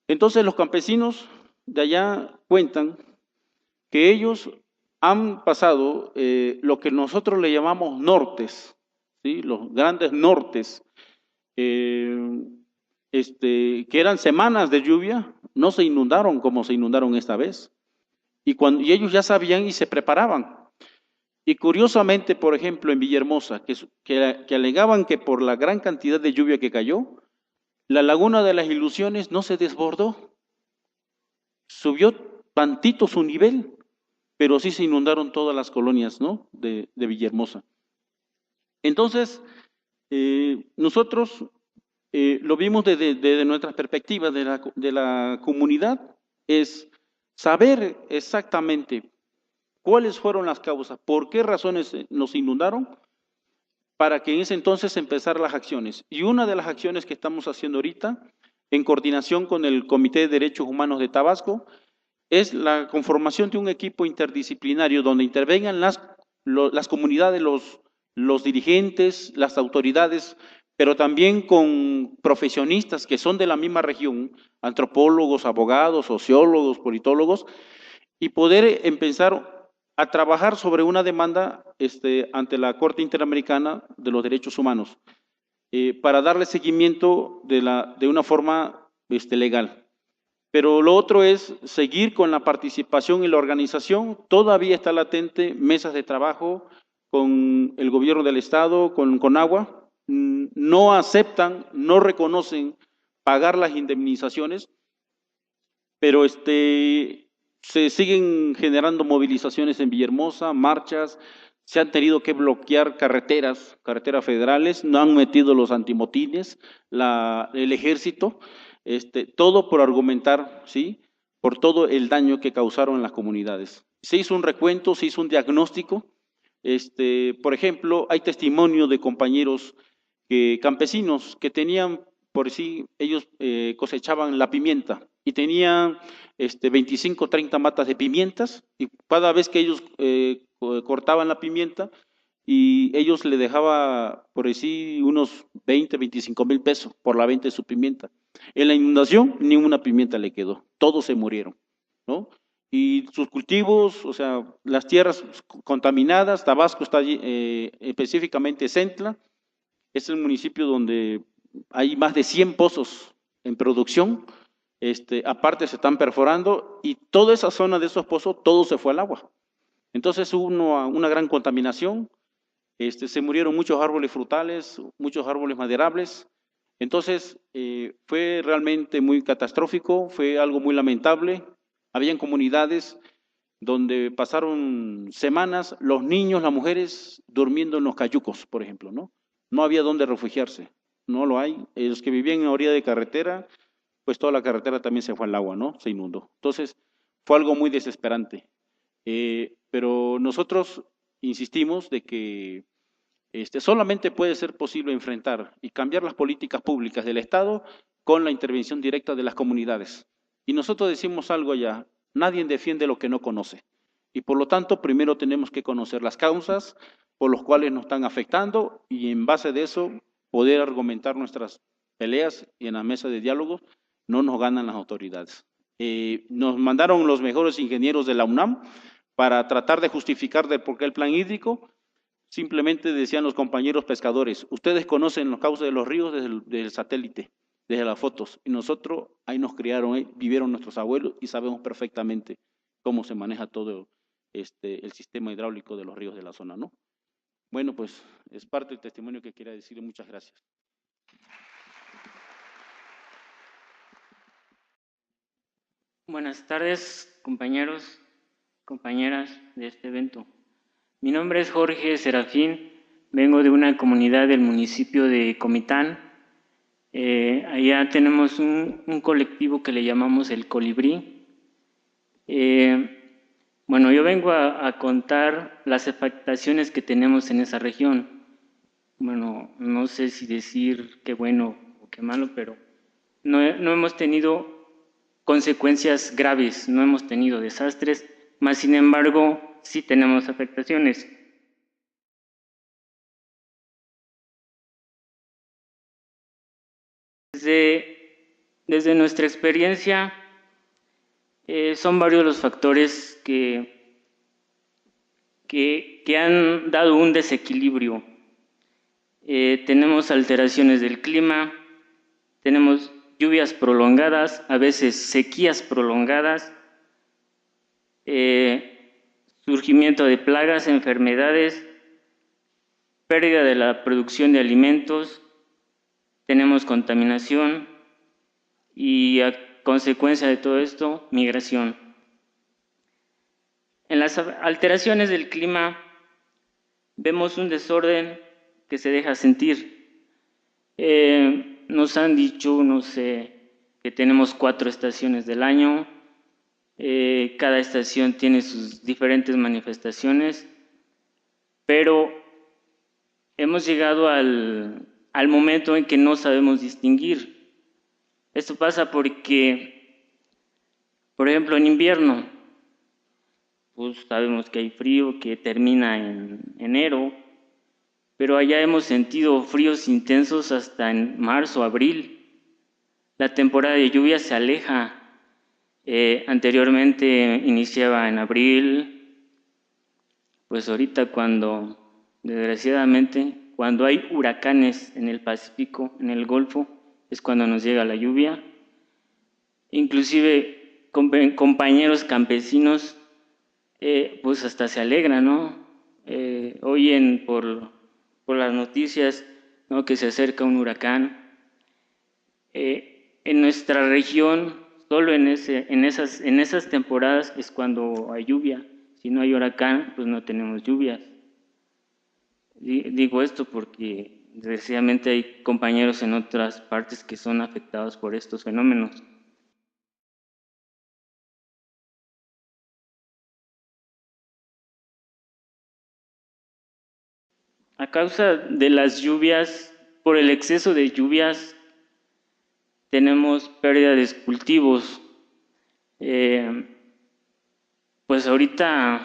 Speaker 12: Entonces los campesinos de allá cuentan que ellos han pasado lo que nosotros le llamamos nortes, ¿sí? Los grandes nortes, que eran semanas de lluvia, no se inundaron como se inundaron esta vez. Y ellos ya sabían y se preparaban. Y curiosamente, por ejemplo, en Villahermosa, que alegaban que por la gran cantidad de lluvia que cayó, la Laguna de las Ilusiones no se desbordó. Subió tantito su nivel, pero sí se inundaron todas las colonias, ¿no? de Villahermosa. Entonces, nosotros lo vimos desde nuestras perspectivas de la comunidad, es saber exactamente cuáles fueron las causas, por qué razones nos inundaron, para que en ese entonces empezar las acciones. Y una de las acciones que estamos haciendo ahorita, en coordinación con el Comité de Derechos Humanos de Tabasco, es la conformación de un equipo interdisciplinario donde intervengan las comunidades, los dirigentes, las autoridades, pero también con profesionistas que son de la misma región, antropólogos, abogados, sociólogos, politólogos, y poder empezar a trabajar sobre una demanda ante la Corte Interamericana de los Derechos Humanos, para darle seguimiento de una forma legal. Pero lo otro es seguir con la participación y la organización. Todavía está latente mesas de trabajo con el gobierno del Estado, con Conagua. No aceptan, no reconocen pagar las indemnizaciones, pero se siguen generando movilizaciones en Villahermosa, marchas, se han tenido que bloquear carreteras federales, no han metido los antimotines, el ejército, todo por argumentar, ¿sí?, por todo el daño que causaron en las comunidades. Se hizo un recuento, se hizo un diagnóstico. Por ejemplo, hay testimonio de compañeros campesinos que tenían, por sí, ellos cosechaban la pimienta y tenían 25, 30 matas de pimientas, y cada vez que ellos cortaban la pimienta, y ellos le dejaba por sí unos 20, 25 mil pesos por la venta de su pimienta. En la inundación, ni una pimienta le quedó, todos se murieron, ¿no? Y sus cultivos, o sea, las tierras contaminadas. Tabasco está allí, específicamente Centla, es el municipio donde hay más de 100 pozos en producción, aparte se están perforando, y toda esa zona de esos pozos, todo se fue al agua. Entonces hubo una gran contaminación, se murieron muchos árboles frutales, muchos árboles maderables. Entonces fue realmente muy catastrófico, fue algo muy lamentable. Habían comunidades donde pasaron semanas los niños, las mujeres durmiendo en los cayucos, por ejemplo, ¿no? No había dónde refugiarse, no lo hay. Los que vivían en la orilla de carretera, pues toda la carretera también se fue al agua, ¿no? Se inundó. Entonces fue algo muy desesperante. Pero nosotros insistimos de que Solamente puede ser posible enfrentar y cambiar las políticas públicas del Estado con la intervención directa de las comunidades. Y nosotros decimos algo allá, nadie defiende lo que no conoce. Y por lo tanto, primero tenemos que conocer las causas por las cuales nos están afectando y en base de eso poder argumentar nuestras peleas y en la mesa de diálogo no nos ganan las autoridades. Nos mandaron los mejores ingenieros de la UNAM para tratar de justificar de por qué el plan hídrico. Simplemente decían los compañeros pescadores, ustedes conocen las causas de los ríos desde el satélite, desde las fotos, y nosotros ahí nos criaron, vivieron nuestros abuelos y sabemos perfectamente cómo se maneja todo el sistema hidráulico de los ríos de la zona, ¿no? Bueno, pues es parte del testimonio que quería decirle. Muchas gracias.
Speaker 13: Buenas tardes, compañeros, compañeras de este evento. Mi nombre es Jorge Serafín, vengo de una comunidad del municipio de Comitán. Allá tenemos un colectivo que le llamamos el Colibrí. Bueno, yo vengo a contar las afectaciones que tenemos en esa región. Bueno, no sé si decir qué bueno o qué malo, pero no hemos tenido consecuencias graves, no hemos tenido desastres, mas sin embargo sí tenemos afectaciones. Desde nuestra experiencia, son varios los factores que han dado un desequilibrio. Tenemos alteraciones del clima, tenemos lluvias prolongadas, a veces sequías prolongadas, surgimiento de plagas, enfermedades, pérdida de la producción de alimentos, tenemos contaminación y a consecuencia de todo esto, migración. En las alteraciones del clima vemos un desorden que se deja sentir. Nos han dicho, no sé, que tenemos 4 estaciones del año, cada estación tiene sus diferentes manifestaciones, pero hemos llegado al momento en que no sabemos distinguir. Esto pasa porque, por ejemplo, en invierno, pues sabemos que hay frío, que termina en enero, pero allá hemos sentido fríos intensos hasta en marzo, abril. La temporada de lluvia se aleja. Anteriormente iniciaba en abril, pues ahorita desgraciadamente, cuando hay huracanes en el Pacífico, en el Golfo, es cuando nos llega la lluvia. Inclusive compañeros campesinos, pues hasta se alegran, ¿no? Oyen por las noticias, ¿no?, que se acerca un huracán. En nuestra región, solo en esas temporadas es cuando hay lluvia. Si no hay huracán, pues no tenemos lluvias. Digo esto porque desgraciadamente hay compañeros en otras partes que son afectados por estos fenómenos. A causa de las lluvias, por el exceso de lluvias, tenemos pérdida de cultivos. Pues ahorita,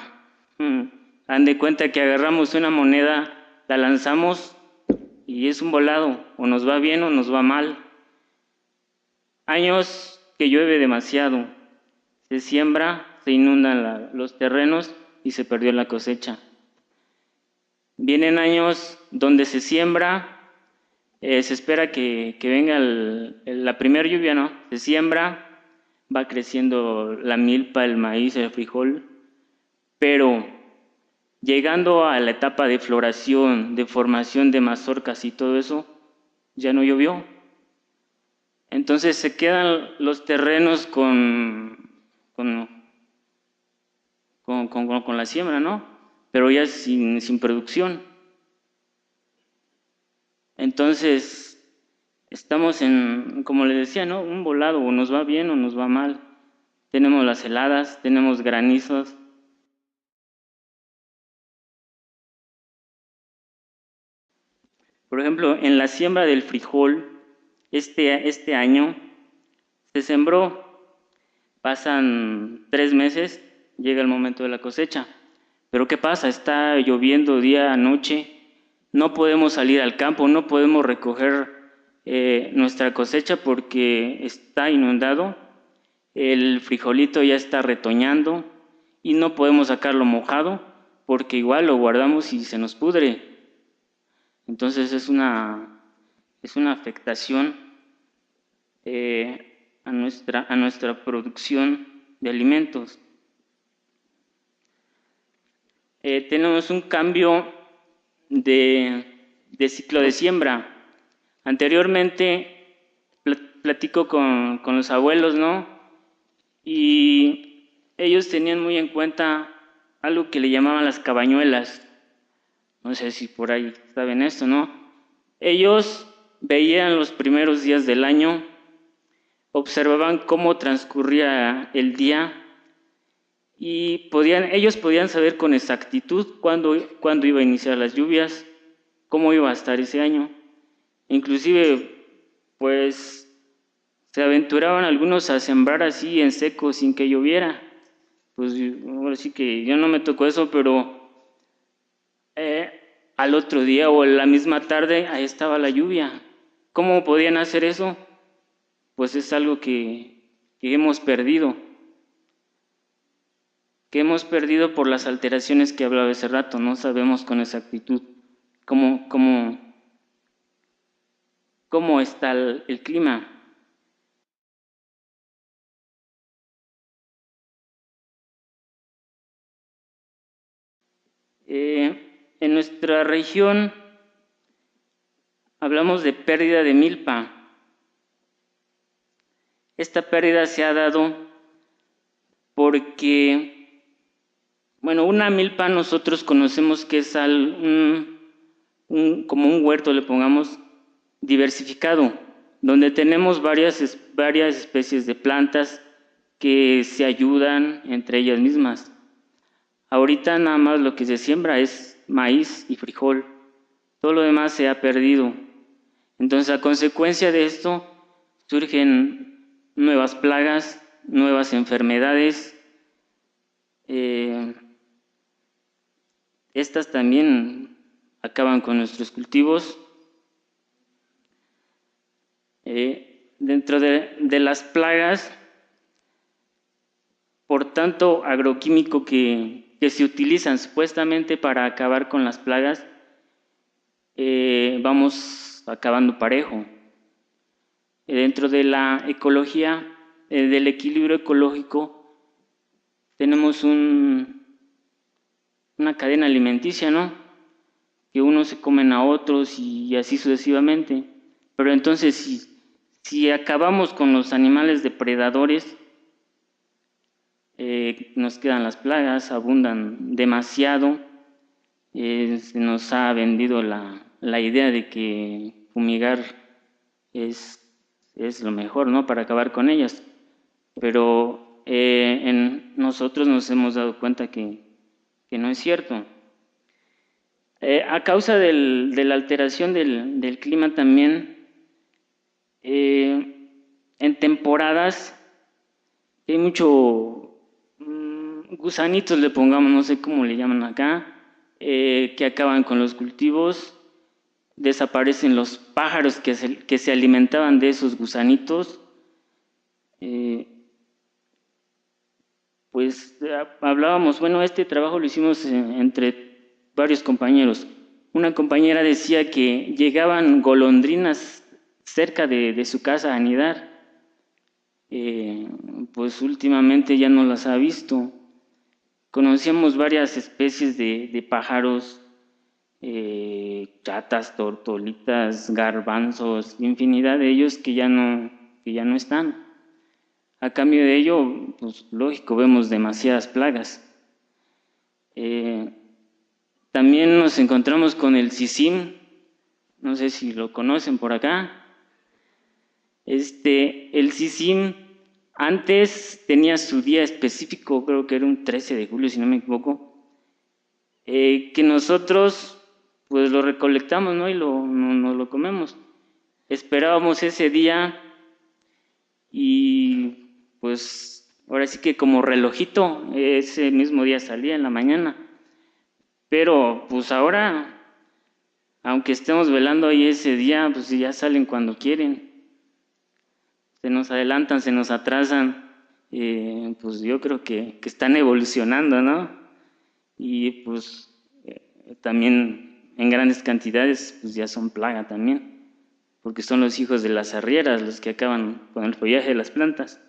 Speaker 13: han de cuenta que agarramos una moneda, la lanzamos y es un volado, o nos va bien o nos va mal. Años que llueve demasiado, se siembra, se inundan los terrenos y se perdió la cosecha. Vienen años donde se siembra, se espera que venga la primera lluvia, ¿no? Se siembra, va creciendo la milpa, el maíz, el frijol, pero llegando a la etapa de floración, de formación de mazorcas y todo eso, ya no llovió. Entonces se quedan los terrenos con la siembra, ¿no? Pero ya sin producción. Entonces, estamos como les decía, ¿no?, un volado, o nos va bien o nos va mal. Tenemos las heladas, tenemos granizos, Por ejemplo, en la siembra del frijol, este año se sembró, pasan 3 meses, llega el momento de la cosecha. Pero ¿qué pasa? Está lloviendo día, noche, no podemos salir al campo, no podemos recoger nuestra cosecha porque está inundado, el frijolito ya está retoñando y no podemos sacarlo mojado porque igual lo guardamos y se nos pudre. Entonces es una afectación a nuestra producción de alimentos. Tenemos un cambio de ciclo de siembra. Anteriormente platico con los abuelos, ¿no? Y ellos tenían muy en cuenta algo que le llamaban las cabañuelas. No sé si por ahí saben esto, ¿no? Ellos veían los primeros días del año, observaban cómo transcurría el día y ellos podían saber con exactitud cuándo iba a iniciar las lluvias, cómo iba a estar ese año. Inclusive, pues, se aventuraban algunos a sembrar así en seco sin que lloviera. Pues ahora sí que yo no me tocó eso, pero al otro día o la misma tarde ahí estaba la lluvia. ¿Cómo podían hacer eso? Pues es algo que hemos perdido. Que hemos perdido por las alteraciones que hablaba hace rato. No sabemos con exactitud cómo está el clima. En nuestra región hablamos de pérdida de milpa. Esta pérdida se ha dado porque, bueno, una milpa nosotros conocemos que es como un huerto, le pongamos, diversificado, donde tenemos varias especies de plantas que se ayudan entre ellas mismas. Ahorita nada más lo que se siembra es maíz y frijol, todo lo demás se ha perdido. Entonces, a consecuencia de esto, surgen nuevas plagas, nuevas enfermedades. Estas también acaban con nuestros cultivos. Dentro de las plagas, por tanto agroquímico que se utilizan supuestamente para acabar con las plagas, vamos acabando parejo. Dentro de la ecología, del equilibrio ecológico, tenemos una cadena alimenticia, ¿no? Que unos se comen a otros y así sucesivamente. Pero entonces, si acabamos con los animales depredadores, nos quedan las plagas, abundan demasiado. Se nos ha vendido la idea de que fumigar es lo mejor, ¿no?, para acabar con ellas. Pero nosotros nos hemos dado cuenta que no es cierto. A causa de la alteración del clima también, en temporadas hay mucho gusanitos, le pongamos, no sé cómo le llaman acá, que acaban con los cultivos. Desaparecen los pájaros que se alimentaban de esos gusanitos. Pues hablábamos, bueno, este trabajo lo hicimos entre varios compañeros. Una compañera decía que llegaban golondrinas cerca de su casa a anidar. Pues últimamente ya no las ha visto. Conocíamos varias especies de pájaros, chatas, tortolitas, garbanzos, infinidad de ellos que ya no están. A cambio de ello, pues lógico, vemos demasiadas plagas. También nos encontramos con el sisín, no sé si lo conocen por acá. El sisín antes tenía su día específico, creo que era un 13 de julio, si no me equivoco, que nosotros pues lo recolectamos, ¿no? Y nos lo comemos. Esperábamos ese día y pues ahora sí que como relojito, ese mismo día salía en la mañana. Pero pues ahora, aunque estemos velando ahí ese día, pues ya salen cuando quieren. Se nos adelantan, se nos atrasan. Pues yo creo que están evolucionando, ¿no? Y pues también en grandes cantidades pues ya son plaga también, porque son los hijos de las arrieras los que acaban con el follaje de las plantas.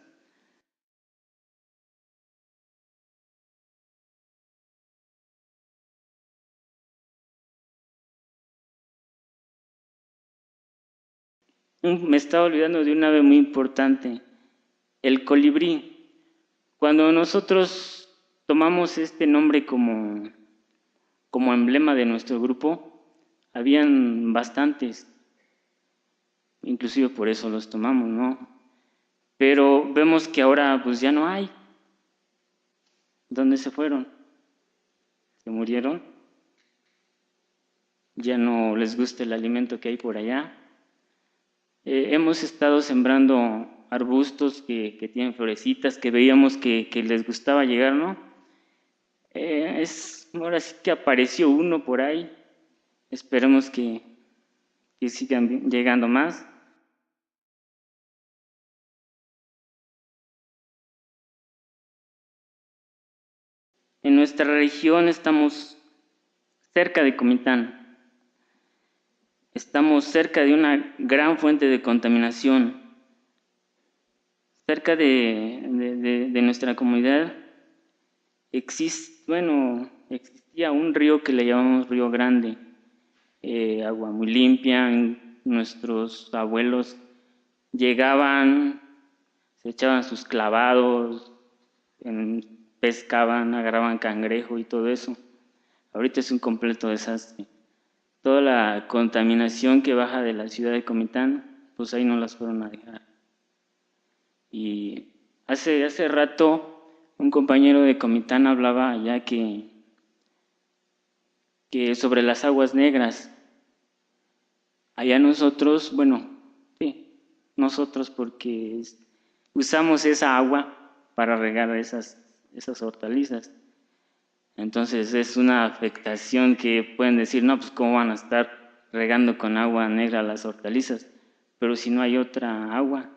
Speaker 13: Me estaba olvidando de un ave muy importante, el colibrí. Cuando nosotros tomamos este nombre como emblema de nuestro grupo, habían bastantes, inclusive por eso los tomamos, ¿no? Pero vemos que ahora pues ya no hay. ¿Dónde se fueron? ¿Se murieron? ¿Ya no les gusta el alimento que hay por allá? Hemos estado sembrando arbustos que tienen florecitas, que veíamos que les gustaba llegar, ¿no? Ahora sí que apareció uno por ahí. Esperemos que sigan llegando más. En nuestra región estamos cerca de Comitán. Estamos cerca de una gran fuente de contaminación. Cerca de nuestra comunidad existía un río que le llamamos Río Grande. Agua muy limpia. Nuestros abuelos llegaban, se echaban sus clavados, pescaban, agarraban cangrejo y todo eso. Ahorita es un completo desastre. Toda la contaminación que baja de la ciudad de Comitán, pues ahí no las fueron a dejar. Y hace rato un compañero de Comitán hablaba ya que sobre las aguas negras. Allá nosotros, nosotros porque usamos esa agua para regar esas hortalizas. Entonces es una afectación que pueden decir, no, pues cómo van a estar regando con agua negra las hortalizas, pero si no hay otra agua,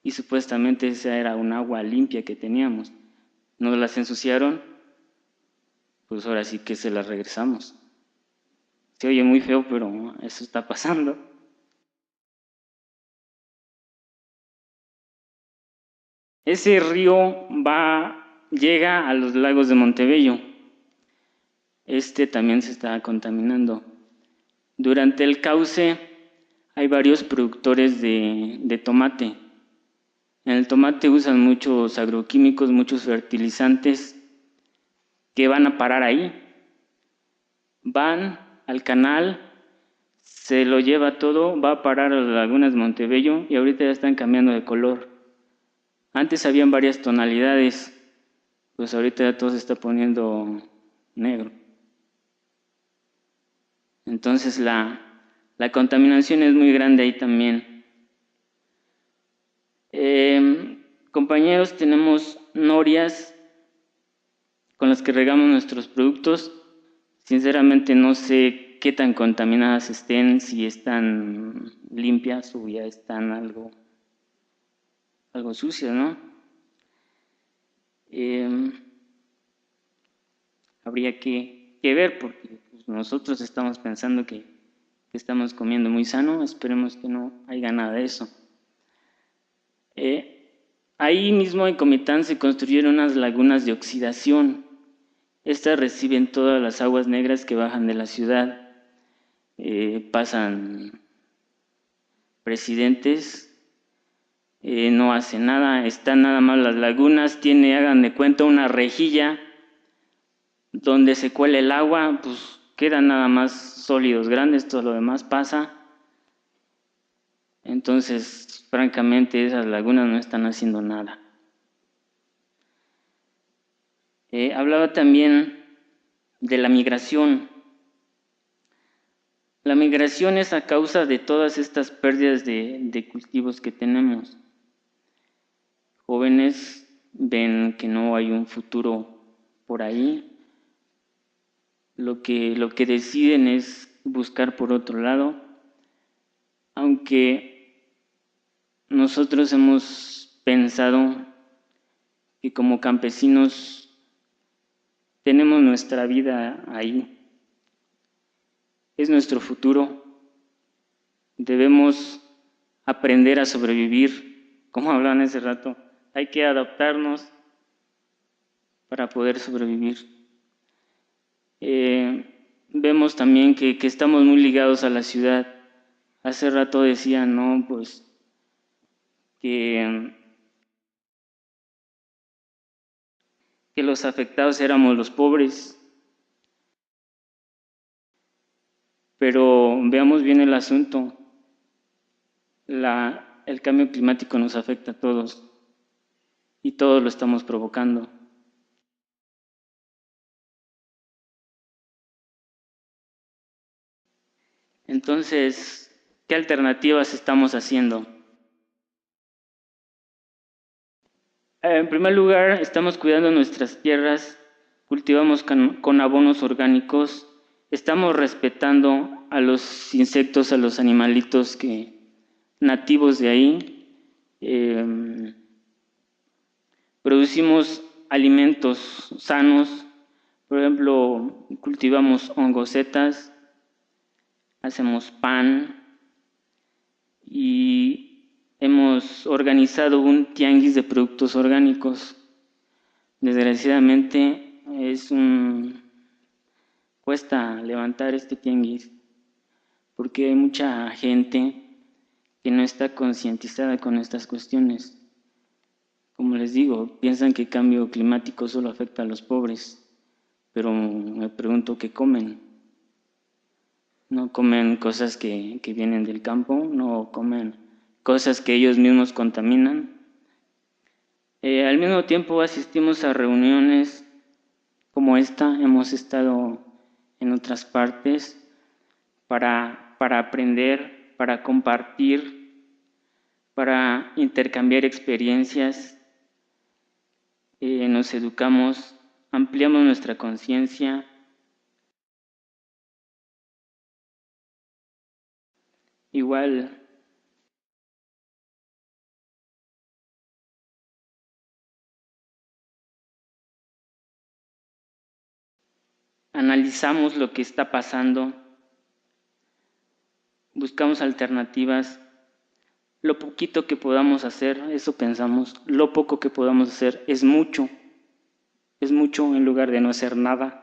Speaker 13: y supuestamente esa era un agua limpia que teníamos, nos las ensuciaron, pues ahora sí que se las regresamos. Se oye muy feo, pero eso está pasando. Ese río llega a los lagos de Montebello. También se está contaminando. Durante el cauce hay varios productores de tomate. En el tomate usan muchos agroquímicos, muchos fertilizantes que van a parar ahí. Van al canal, se lo lleva todo, va a parar a las lagunas de Montebello y ahorita ya están cambiando de color. Antes habían varias tonalidades, pues ahorita ya todo se está poniendo negro. Entonces la contaminación es muy grande ahí también. Compañeros, tenemos norias con las que regamos nuestros productos. Sinceramente no sé qué tan contaminadas estén, si están limpias o ya están algo sucias, ¿no? Habría que ver, porque nosotros estamos pensando que estamos comiendo muy sano, esperemos que no haya nada de eso. Ahí mismo en Comitán se construyeron unas lagunas de oxidación. Estas reciben todas las aguas negras que bajan de la ciudad. Pasan presidentes, no hacen nada, están nada más las lagunas, hagan de cuenta, una rejilla donde se cuela el agua, pues quedan nada más sólidos grandes, todo lo demás pasa. Entonces, francamente, esas lagunas no están haciendo nada. Hablaba también de la migración. La migración es a causa de todas estas pérdidas de cultivos que tenemos. Jóvenes ven que no hay un futuro por ahí. Lo que deciden es buscar por otro lado, aunque nosotros hemos pensado que como campesinos tenemos nuestra vida ahí. Es nuestro futuro. Debemos aprender a sobrevivir, como hablaban hace rato. Hay que adaptarnos para poder sobrevivir. Vemos también que estamos muy ligados a la ciudad. Hace rato decían, no, pues, que los afectados éramos los pobres. Pero veamos bien el asunto. El cambio climático nos afecta a todos y todos lo estamos provocando. Entonces, ¿qué alternativas estamos haciendo? En primer lugar, estamos cuidando nuestras tierras, cultivamos con abonos orgánicos, estamos respetando a los insectos, a los animalitos nativos de ahí. Producimos alimentos sanos, por ejemplo, cultivamos hongosetas, hacemos pan y hemos organizado un tianguis de productos orgánicos. Desgraciadamente cuesta levantar este tianguis porque hay mucha gente que no está concientizada con estas cuestiones. Como les digo, piensan que el cambio climático solo afecta a los pobres, pero me pregunto qué comen. No comen cosas que vienen del campo, no comen cosas que ellos mismos contaminan. Al mismo tiempo asistimos a reuniones como esta, hemos estado en otras partes para aprender, para compartir, para intercambiar experiencias. Nos educamos, ampliamos nuestra conciencia. Igual, analizamos lo que está pasando, buscamos alternativas, lo poquito que podamos hacer, eso pensamos, lo poco que podamos hacer es mucho en lugar de no hacer nada.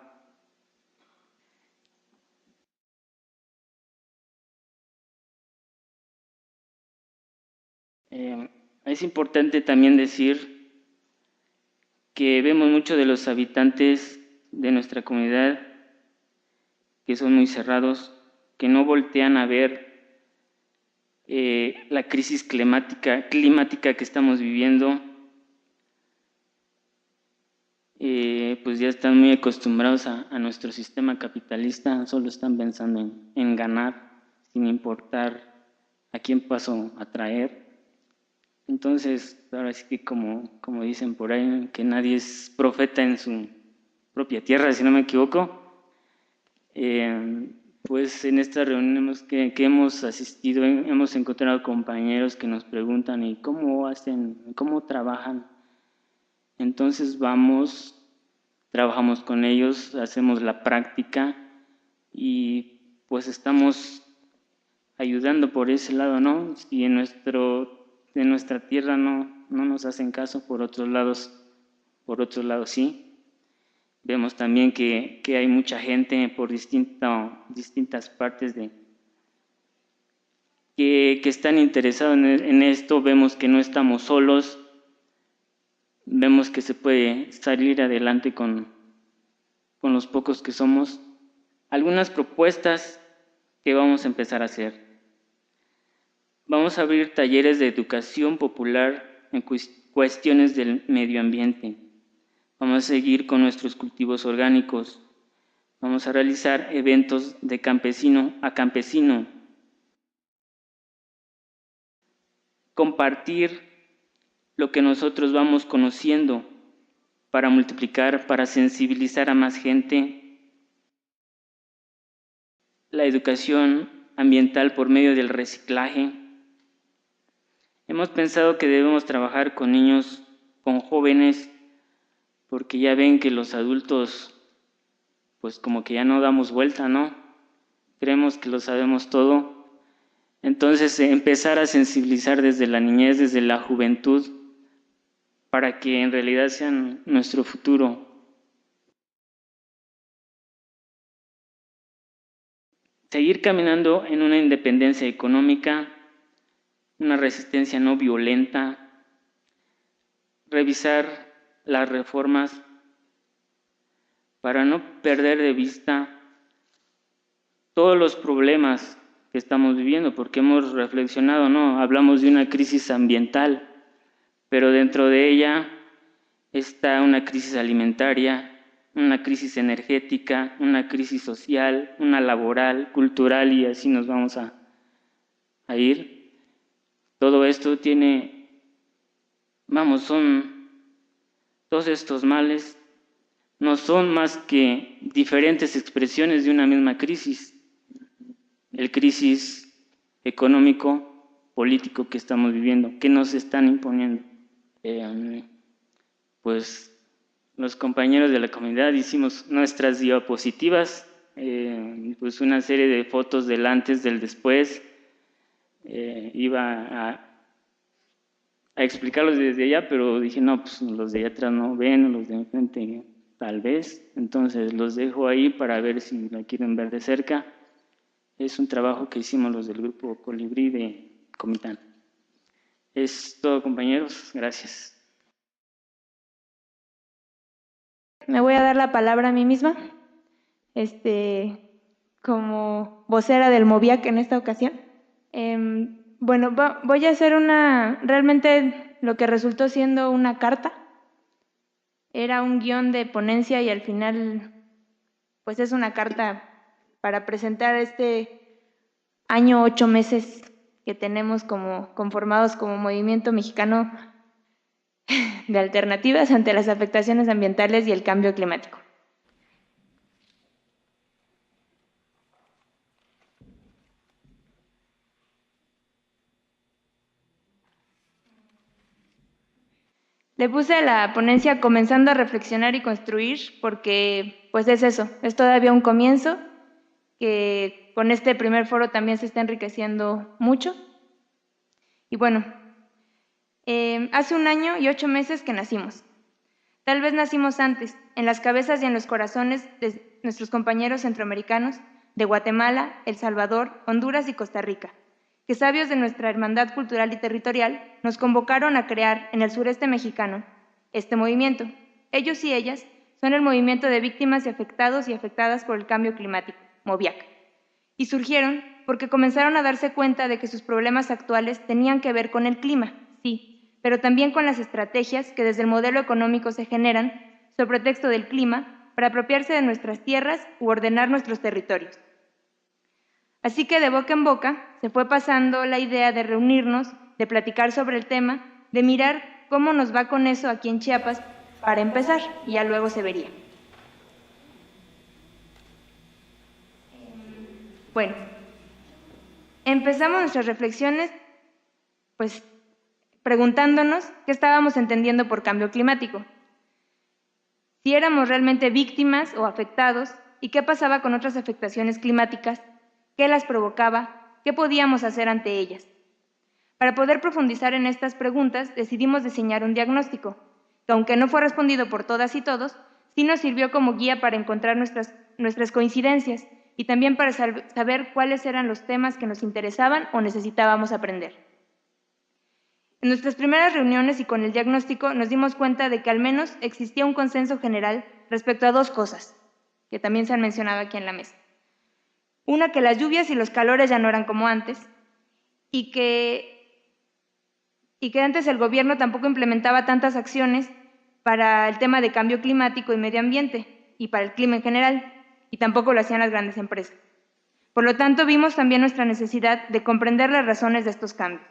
Speaker 13: Es importante también decir que vemos muchos de los habitantes de nuestra comunidad que son muy cerrados, que no voltean a ver la crisis climática que estamos viviendo. Pues ya están muy acostumbrados a nuestro sistema capitalista, solo están pensando en ganar, sin importar a quién paso a traer. Entonces, ahora sí que como dicen por ahí, que nadie es profeta en su propia tierra, si no me equivoco. Pues en esta reunión que hemos asistido, hemos encontrado compañeros que nos preguntan ¿y cómo hacen, cómo trabajan? Entonces trabajamos con ellos, hacemos la práctica y pues estamos ayudando por ese lado, ¿no? Y en nuestra tierra no nos hacen caso, por otros lados sí. Vemos también que hay mucha gente por distintas partes que están interesados en esto. Vemos que no estamos solos, vemos que se puede salir adelante con los pocos que somos. Algunas propuestas que vamos a empezar a hacer. Vamos a abrir talleres de educación popular en cuestiones del medio ambiente. Vamos a seguir con nuestros cultivos orgánicos. Vamos a realizar eventos de campesino a campesino. Compartir lo que nosotros vamos conociendo para multiplicar, para sensibilizar a más gente. La educación ambiental por medio del reciclaje. Hemos pensado que debemos trabajar con niños, con jóvenes, porque ya ven que los adultos, pues como que ya no damos vuelta, ¿no? Creemos que lo sabemos todo. Entonces, empezar a sensibilizar desde la niñez, desde la juventud, para que en realidad sean nuestro futuro. Seguir caminando en una independencia económica, una resistencia no violenta, revisar las reformas para no perder de vista todos los problemas que estamos viviendo, porque hemos reflexionado, ¿no? Hablamos de una crisis ambiental, pero dentro de ella está una crisis alimentaria, una crisis energética, una crisis social, una laboral, cultural, y así nos vamos a ir. Todo esto todos estos males no son más que diferentes expresiones de una misma crisis, el crisis económico, político que estamos viviendo, que nos están imponiendo. Pues los compañeros de la comunidad hicimos nuestras diapositivas, pues una serie de fotos del antes, del después. Iba a explicarlos desde allá, pero dije, no, pues los de allá atrás no ven, los de enfrente tal vez. Entonces los dejo ahí para ver si la quieren ver de cerca. Es un trabajo que hicimos los del grupo Colibrí de Comitán. Es todo, compañeros. Gracias.
Speaker 7: Me voy a dar la palabra a mí misma, como vocera del MOVIAC en esta ocasión. Bueno, voy a hacer realmente lo que resultó siendo una carta. Era un guión de ponencia y al final, pues es una carta para presentar este año, 8 meses que tenemos conformados como Movimiento Mexicano de Alternativas ante las afectaciones ambientales y el cambio climático. Le puse a la ponencia comenzando a reflexionar y construir porque pues es eso, es todavía un comienzo que con este primer foro también se está enriqueciendo mucho. Y bueno, hace 1 año y 8 meses que nacimos. Tal vez nacimos antes, en las cabezas y en los corazones de nuestros compañeros centroamericanos de Guatemala, El Salvador, Honduras y Costa Rica, que sabios de nuestra hermandad cultural y territorial nos convocaron a crear en el sureste mexicano este movimiento. Ellos y ellas son el movimiento de víctimas y afectados y afectadas por el cambio climático, MOVIAC, y surgieron porque comenzaron a darse cuenta de que sus problemas actuales tenían que ver con el clima, sí, pero también con las estrategias que desde el modelo económico se generan sobre pretexto del clima para apropiarse de nuestras tierras u ordenar nuestros territorios. Así que de boca en boca se fue pasando la idea de reunirnos, de platicar sobre el tema, de mirar cómo nos va con eso aquí en Chiapas para empezar, y ya luego se vería. Bueno, empezamos nuestras reflexiones pues preguntándonos qué estábamos entendiendo por cambio climático, si éramos realmente víctimas o afectados y qué pasaba con otras afectaciones climáticas, qué las provocaba, qué podíamos hacer ante ellas. Para poder profundizar en estas preguntas, decidimos diseñar un diagnóstico, que aunque no fue respondido por todas y todos, sí nos sirvió como guía para encontrar nuestras coincidencias y también para saber cuáles eran los temas que nos interesaban o necesitábamos aprender. En nuestras primeras reuniones y con el diagnóstico nos dimos cuenta de que al menos existía un consenso general respecto a 2 cosas, que también se han mencionado aquí en la mesa. Una, que las lluvias y los calores ya no eran como antes, y que antes el gobierno tampoco implementaba tantas acciones para el tema de cambio climático y medio ambiente, y para el clima en general, y tampoco lo hacían las grandes empresas. Por lo tanto, vimos también nuestra necesidad de comprender las razones de estos cambios.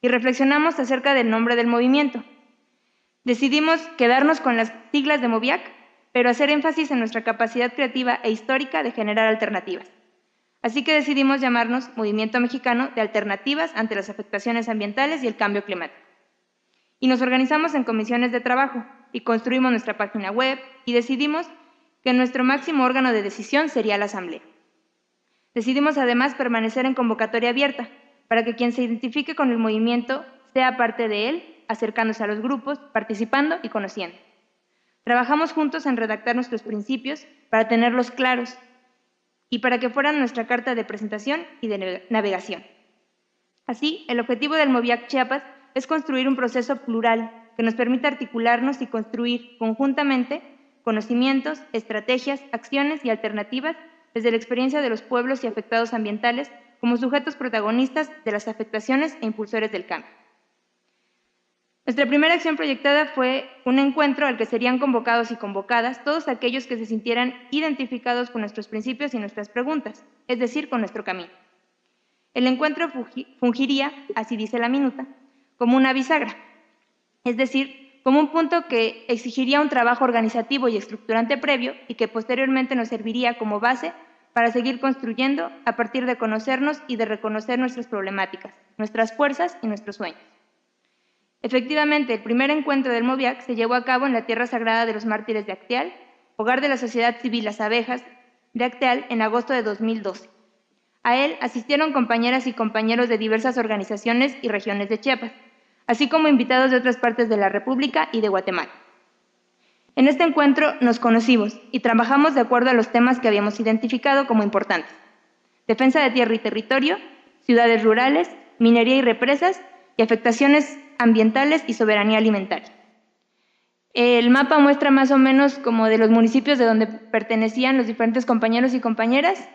Speaker 7: Y reflexionamos acerca del nombre del movimiento. Decidimos quedarnos con las siglas de Moviac, pero hacer énfasis en nuestra capacidad creativa e histórica de generar alternativas. Así que decidimos llamarnos Movimiento Mexicano de Alternativas ante las Afectaciones Ambientales y el Cambio Climático. Y nos organizamos en comisiones de trabajo y construimos nuestra página web y decidimos que nuestro máximo órgano de decisión sería la Asamblea. Decidimos además permanecer en convocatoria abierta para que quien se identifique con el movimiento sea parte de él, acercándose a los grupos, participando y conociendo. Trabajamos juntos en redactar nuestros principios para tenerlos claros y para que fueran nuestra carta de presentación y de navegación. Así, el objetivo del Moviac Chiapas es construir un proceso plural que nos permita articularnos y construir conjuntamente conocimientos, estrategias, acciones y alternativas desde la experiencia de los pueblos y afectados ambientales como sujetos protagonistas de las afectaciones e impulsores del cambio. Nuestra primera acción proyectada fue un encuentro al que serían convocados y convocadas todos aquellos que se sintieran identificados con nuestros principios y nuestras preguntas, es decir, con nuestro camino. El encuentro fungiría, así dice la minuta, como una bisagra, es decir, como un punto que exigiría un trabajo organizativo y estructurante previo y que posteriormente nos serviría como base para seguir construyendo a partir de conocernos y de reconocer nuestras problemáticas, nuestras fuerzas y nuestros sueños. Efectivamente, el primer encuentro del Moviac se llevó a cabo en la Tierra Sagrada de los Mártires de Acteal, hogar de la Sociedad Civil Las Abejas de Acteal, en agosto de 2012. A él asistieron compañeras y compañeros de diversas organizaciones y regiones de Chiapas, así como invitados de otras partes de la República y de Guatemala. En este encuentro nos conocimos y trabajamos de acuerdo a los temas que habíamos identificado como importantes: defensa de tierra y territorio, ciudades rurales, minería y represas y afectaciones ambientales y soberanía alimentaria. El mapa muestra más o menos como de los municipios de donde pertenecían los diferentes compañeros y compañeras,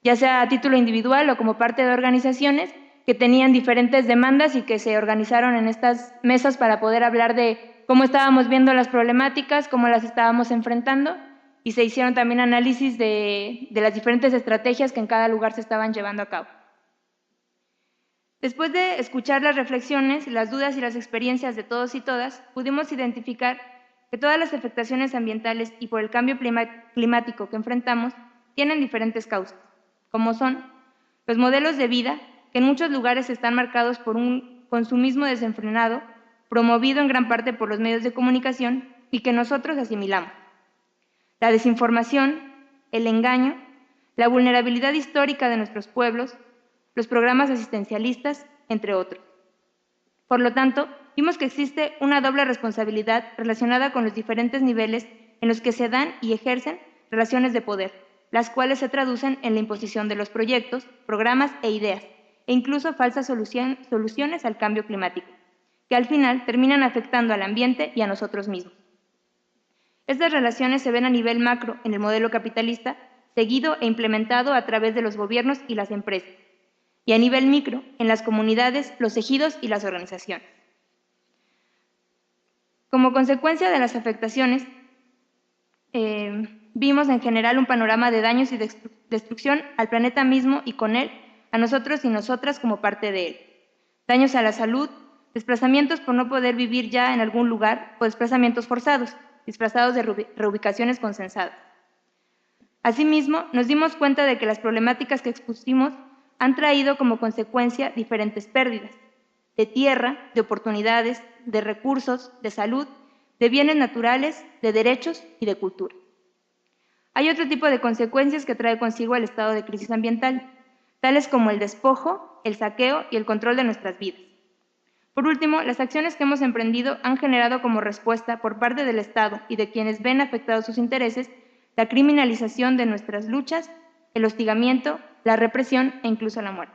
Speaker 7: ya sea a título individual o como parte de organizaciones que tenían diferentes demandas y que se organizaron en estas mesas para poder hablar de cómo estábamos viendo las problemáticas, cómo las estábamos enfrentando, y se hicieron también análisis de las diferentes estrategias que en cada lugar se estaban llevando a cabo. Después de escuchar las reflexiones, las dudas y las experiencias de todos y todas, pudimos identificar que todas las afectaciones ambientales y por el cambio climático que enfrentamos tienen diferentes causas, como son los modelos de vida, que en muchos lugares están marcados por un consumismo desenfrenado, promovido en gran parte por los medios de comunicación y que nosotros asimilamos. La desinformación, el engaño, la vulnerabilidad histórica de nuestros pueblos, los programas asistencialistas, entre otros. Por lo tanto, vimos que existe una doble responsabilidad relacionada con los diferentes niveles en los que se dan y ejercen relaciones de poder, las cuales se traducen en la imposición de los proyectos, programas e ideas, e incluso falsas soluciones al cambio climático, que al final terminan afectando al ambiente y a nosotros mismos. Estas relaciones se ven a nivel macro en el modelo capitalista, seguido e implementado a través de los gobiernos y las empresas, y a nivel micro, en las comunidades, los ejidos y las organizaciones. Como consecuencia de las afectaciones, vimos en general un panorama de daños y destrucción al planeta mismo y con él, a nosotros y nosotras como parte de él. Daños a la salud, desplazamientos por no poder vivir ya en algún lugar o desplazamientos forzados, disfrazados de reubicaciones consensadas. Asimismo, nos dimos cuenta de que las problemáticas que expusimos han traído como consecuencia diferentes pérdidas de tierra, de oportunidades, de recursos, de salud, de bienes naturales, de derechos y de cultura. Hay otro tipo de consecuencias que trae consigo el estado de crisis ambiental, tales como el despojo, el saqueo y el control de nuestras vidas. Por último, las acciones que hemos emprendido han generado como respuesta por parte del Estado y de quienes ven afectados sus intereses la criminalización de nuestras luchas, el hostigamiento, la represión e incluso la muerte.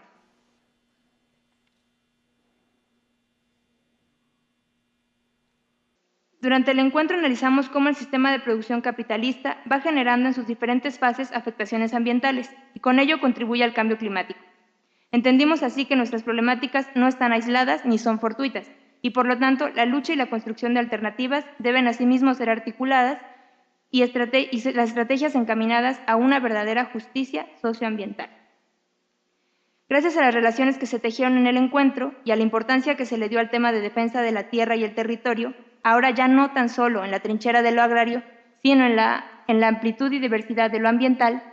Speaker 7: Durante el encuentro analizamos cómo el sistema de producción capitalista va generando en sus diferentes fases afectaciones ambientales y con ello contribuye al cambio climático. Entendimos así que nuestras problemáticas no están aisladas ni son fortuitas y por lo tanto la lucha y la construcción de alternativas deben asimismo ser articuladas y las estrategias encaminadas a una verdadera justicia socioambiental. Gracias a las relaciones que se tejieron en el encuentro y a la importancia que se le dio al tema de defensa de la tierra y el territorio, ahora ya no tan solo en la trinchera de lo agrario, sino en la amplitud y diversidad de lo ambiental,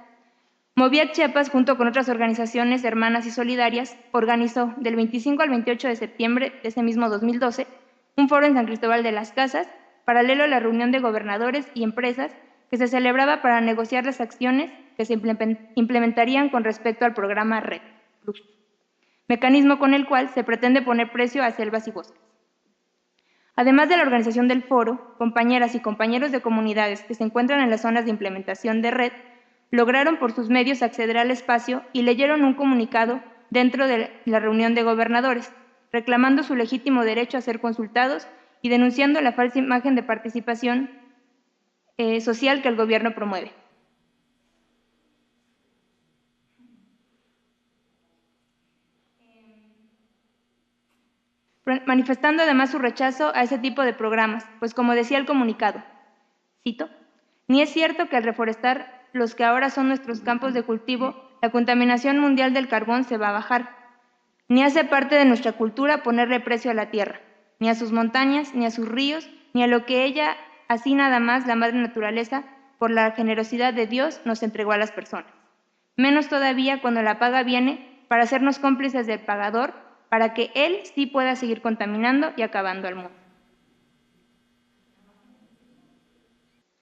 Speaker 7: Moviac Chiapas, junto con otras organizaciones hermanas y solidarias, organizó del 25 al 28 de septiembre de ese mismo 2012 un foro en San Cristóbal de las Casas, paralelo a la reunión de gobernadores y empresas que se celebraba para negociar las acciones que se implementarían con respecto al programa RED Plus, mecanismo con el cual se pretende poner precio a selvas y bosques. Además de la organización del foro, compañeras y compañeros de comunidades que se encuentran en las zonas de implementación de RED lograron por sus medios acceder al espacio y leyeron un comunicado dentro de la reunión de gobernadores, reclamando su legítimo derecho a ser consultados y denunciando la falsa imagen de participación social que el gobierno promueve. Manifestando además su rechazo a ese tipo de programas, pues como decía el comunicado, cito, ni es cierto que al reforestar los que ahora son nuestros campos de cultivo, la contaminación mundial del carbón se va a bajar. Ni hace parte de nuestra cultura ponerle precio a la tierra, ni a sus montañas, ni a sus ríos, ni a lo que ella, así nada más, la madre naturaleza, por la generosidad de Dios, nos entregó a las personas. Menos todavía cuando la paga viene para hacernos cómplices del pagador, para que él sí pueda seguir contaminando y acabando al mundo.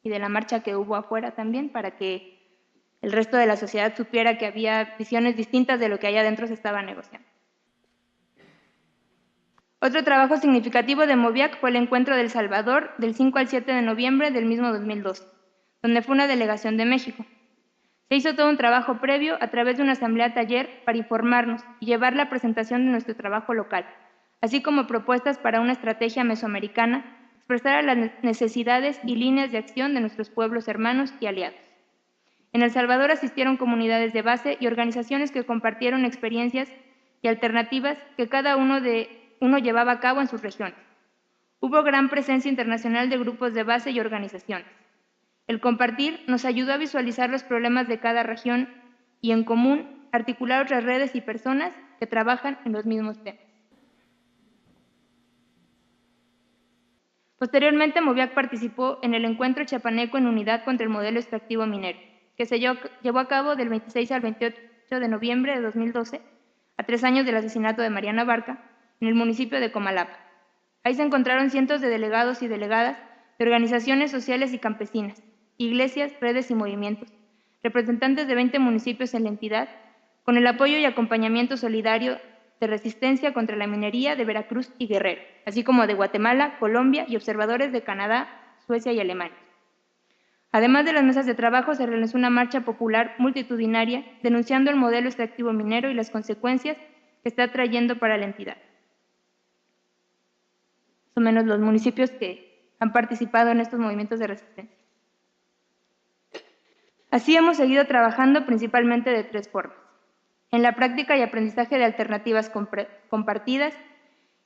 Speaker 7: Y de la marcha que hubo afuera también, para que el resto de la sociedad supiera que había visiones distintas de lo que allá adentro se estaba negociando. Otro trabajo significativo de Moviac fue el encuentro de El Salvador del 5 al 7 de noviembre del mismo 2012, donde fue una delegación de México. Se hizo todo un trabajo previo a través de una asamblea taller para informarnos y llevar la presentación de nuestro trabajo local, así como propuestas para una estrategia mesoamericana expresar las necesidades y líneas de acción de nuestros pueblos hermanos y aliados. En El Salvador asistieron comunidades de base y organizaciones que compartieron experiencias y alternativas que cada uno llevaba a cabo en sus regiones. Hubo gran presencia internacional de grupos de base y organizaciones. El compartir nos ayudó a visualizar los problemas de cada región y en común articular otras redes y personas que trabajan en los mismos temas. Posteriormente, Moviac participó en el encuentro chiapaneco en unidad contra el modelo extractivo minero, que se llevó a cabo del 26 al 28 de noviembre de 2012, a 3 años del asesinato de Mariana Barca, en el municipio de Comalapa. Ahí se encontraron cientos de delegados y delegadas de organizaciones sociales y campesinas, iglesias, redes y movimientos, representantes de 20 municipios en la entidad, con el apoyo y acompañamiento solidario de resistencia contra la minería de Veracruz y Guerrero, así como de Guatemala, Colombia y observadores de Canadá, Suecia y Alemania. Además de las mesas de trabajo, se realizó una marcha popular multitudinaria denunciando el modelo extractivo minero y las consecuencias que está trayendo para la entidad. Más o menos los municipios que han participado en estos movimientos de resistencia. Así hemos seguido trabajando principalmente de 3 formas. En la práctica y aprendizaje de alternativas compartidas,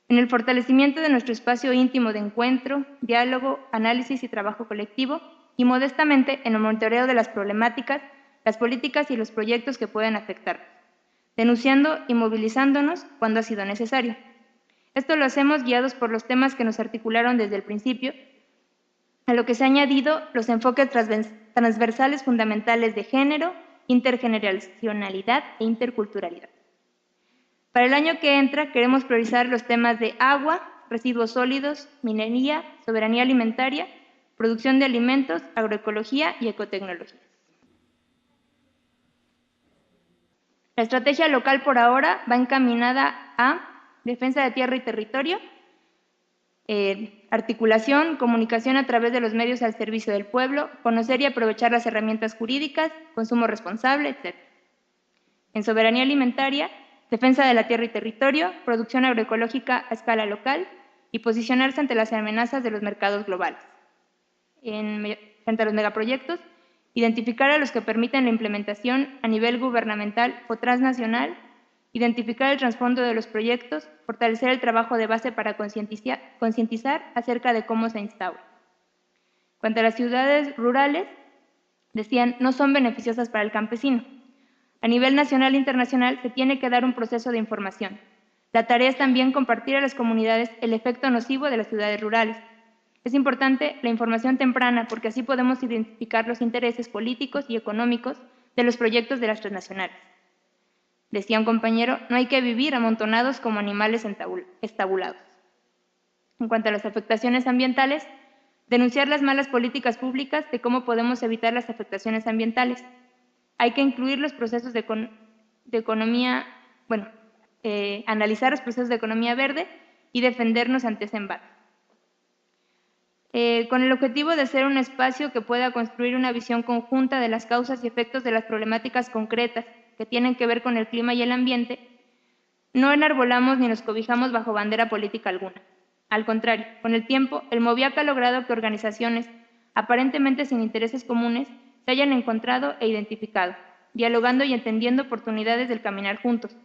Speaker 7: en el fortalecimiento de nuestro espacio íntimo de encuentro, diálogo, análisis y trabajo colectivo, y modestamente en el monitoreo de las problemáticas, las políticas y los proyectos que pueden afectarnos, denunciando y movilizándonos cuando ha sido necesario. Esto lo hacemos guiados por los temas que nos articularon desde el principio, a lo que se han añadido los enfoques transversales fundamentales de género, intergeneracionalidad e interculturalidad. Para el año que entra queremos priorizar los temas de agua, residuos sólidos, minería, soberanía alimentaria, producción de alimentos, agroecología y ecotecnologías. La estrategia local por ahora va encaminada a defensa de tierra y territorio, articulación, comunicación a través de los medios al servicio del pueblo, conocer y aprovechar las herramientas jurídicas, consumo responsable, etc. En soberanía alimentaria, defensa de la tierra y territorio, producción agroecológica a escala local y posicionarse ante las amenazas de los mercados globales. Frente a los megaproyectos, identificar a los que permiten la implementación a nivel gubernamental o transnacional, identificar el trasfondo de los proyectos, fortalecer el trabajo de base para concientizar acerca de cómo se instaura. cuanto a las ciudades rurales, decían, no son beneficiosas para el campesino. A nivel nacional e internacional se tiene que dar un proceso de información. La tarea es también compartir a las comunidades el efecto nocivo de las ciudades rurales. Es importante la información temprana porque así podemos identificar los intereses políticos y económicos de los proyectos de las transnacionales. Decía un compañero, no hay que vivir amontonados como animales estabulados. En cuanto a las afectaciones ambientales, denunciar las malas políticas públicas de cómo podemos evitar las afectaciones ambientales. Hay que incluir los procesos de economía, analizar los procesos de economía verde y defendernos ante ese embate. Con el objetivo de ser un espacio que pueda construir una visión conjunta de las causas y efectos de las problemáticas concretas que tienen que ver con el clima y el ambiente, no enarbolamos ni nos cobijamos bajo bandera política alguna. Al contrario, con el tiempo, el MOVIAC ha logrado que organizaciones aparentemente sin intereses comunes se hayan encontrado e identificado, dialogando y entendiendo oportunidades del caminar juntos,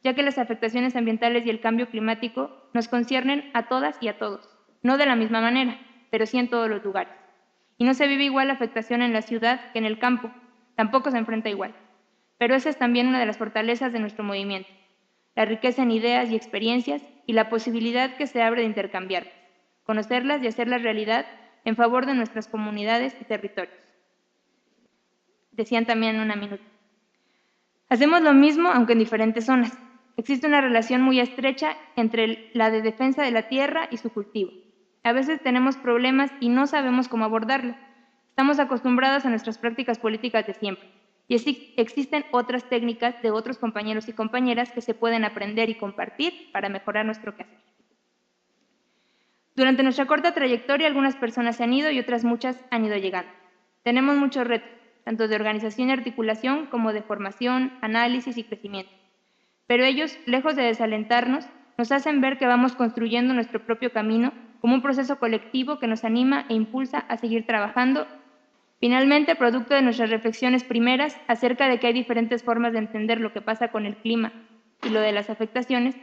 Speaker 7: ya que las afectaciones ambientales y el cambio climático nos conciernen a todas y a todos, no de la misma manera, pero sí en todos los lugares. Y no se vive igual la afectación en la ciudad que en el campo, tampoco se enfrenta igual. Pero esa es también una de las fortalezas de nuestro movimiento, la riqueza en ideas y experiencias y la posibilidad que se abre de intercambiarlas, conocerlas y hacerlas realidad en favor de nuestras comunidades y territorios. Decían también en una minuta. Hacemos lo mismo, aunque en diferentes zonas. Existe una relación muy estrecha entre la de defensa de la tierra y su cultivo. A veces tenemos problemas y no sabemos cómo abordarlo. Estamos acostumbrados a nuestras prácticas políticas de siempre. Y existen otras técnicas de otros compañeros y compañeras que se pueden aprender y compartir para mejorar nuestro quehacer. Durante nuestra corta trayectoria, algunas personas se han ido y otras muchas han ido llegando. Tenemos muchos retos, tanto de organización y articulación como de formación, análisis y crecimiento. Pero ellos, lejos de desalentarnos, nos hacen ver que vamos construyendo nuestro propio camino como un proceso colectivo que nos anima e impulsa a seguir trabajando. Finalmente, producto de nuestras reflexiones primeras acerca de que hay diferentes formas de entender lo que pasa con el clima y lo de las afectaciones,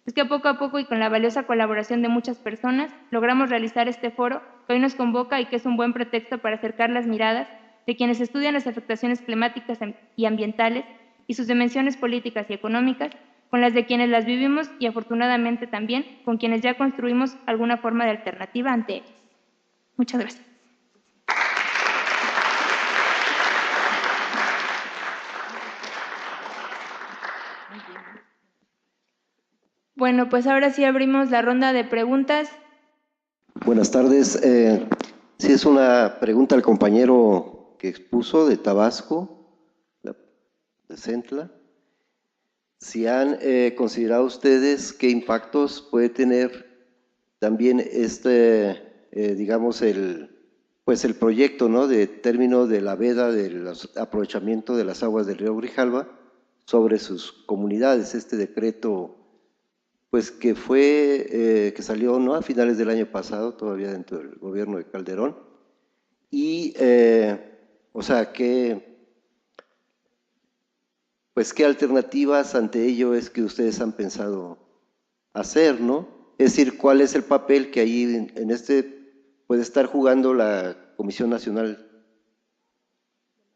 Speaker 7: es que poco a poco y con la valiosa colaboración de muchas personas logramos realizar este foro que hoy nos convoca y que es un buen pretexto para acercar las miradas de quienes estudian las afectaciones climáticas y ambientales y sus dimensiones políticas y económicas con las de quienes las vivimos y afortunadamente también con quienes ya construimos alguna forma de alternativa ante ellas. Muchas gracias. Bueno, pues ahora sí abrimos la ronda de preguntas.
Speaker 14: Buenas tardes. Sí, es una pregunta al compañero que expuso de Tabasco, de Centla. Si han considerado ustedes qué impactos puede tener también digamos, el proyecto, ¿no?, de término de la veda del aprovechamiento de las aguas del río Grijalva sobre sus comunidades, este decreto pues que que salió, ¿no?, a finales del año pasado, todavía dentro del gobierno de Calderón, y o sea, ¿qué alternativas ante ello es que ustedes han pensado hacer, ¿no? Es decir, ¿cuál es el papel que ahí puede estar jugando la Comisión Nacional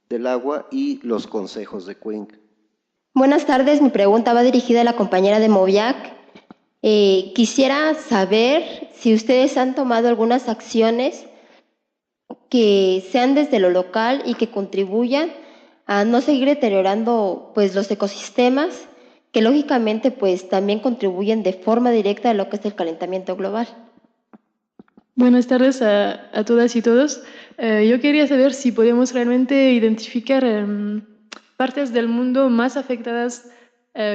Speaker 14: del Agua y los consejos de cuenca?
Speaker 15: Buenas tardes, mi pregunta va dirigida a la compañera de MOVIAC. Quisiera saber si ustedes han tomado algunas acciones que sean desde lo local y que contribuyan a no seguir deteriorando pues los ecosistemas que lógicamente pues también contribuyen de forma directa a lo que es el calentamiento global.
Speaker 16: Buenas tardes a todas y todos. Yo quería saber si podemos realmente identificar partes del mundo más afectadas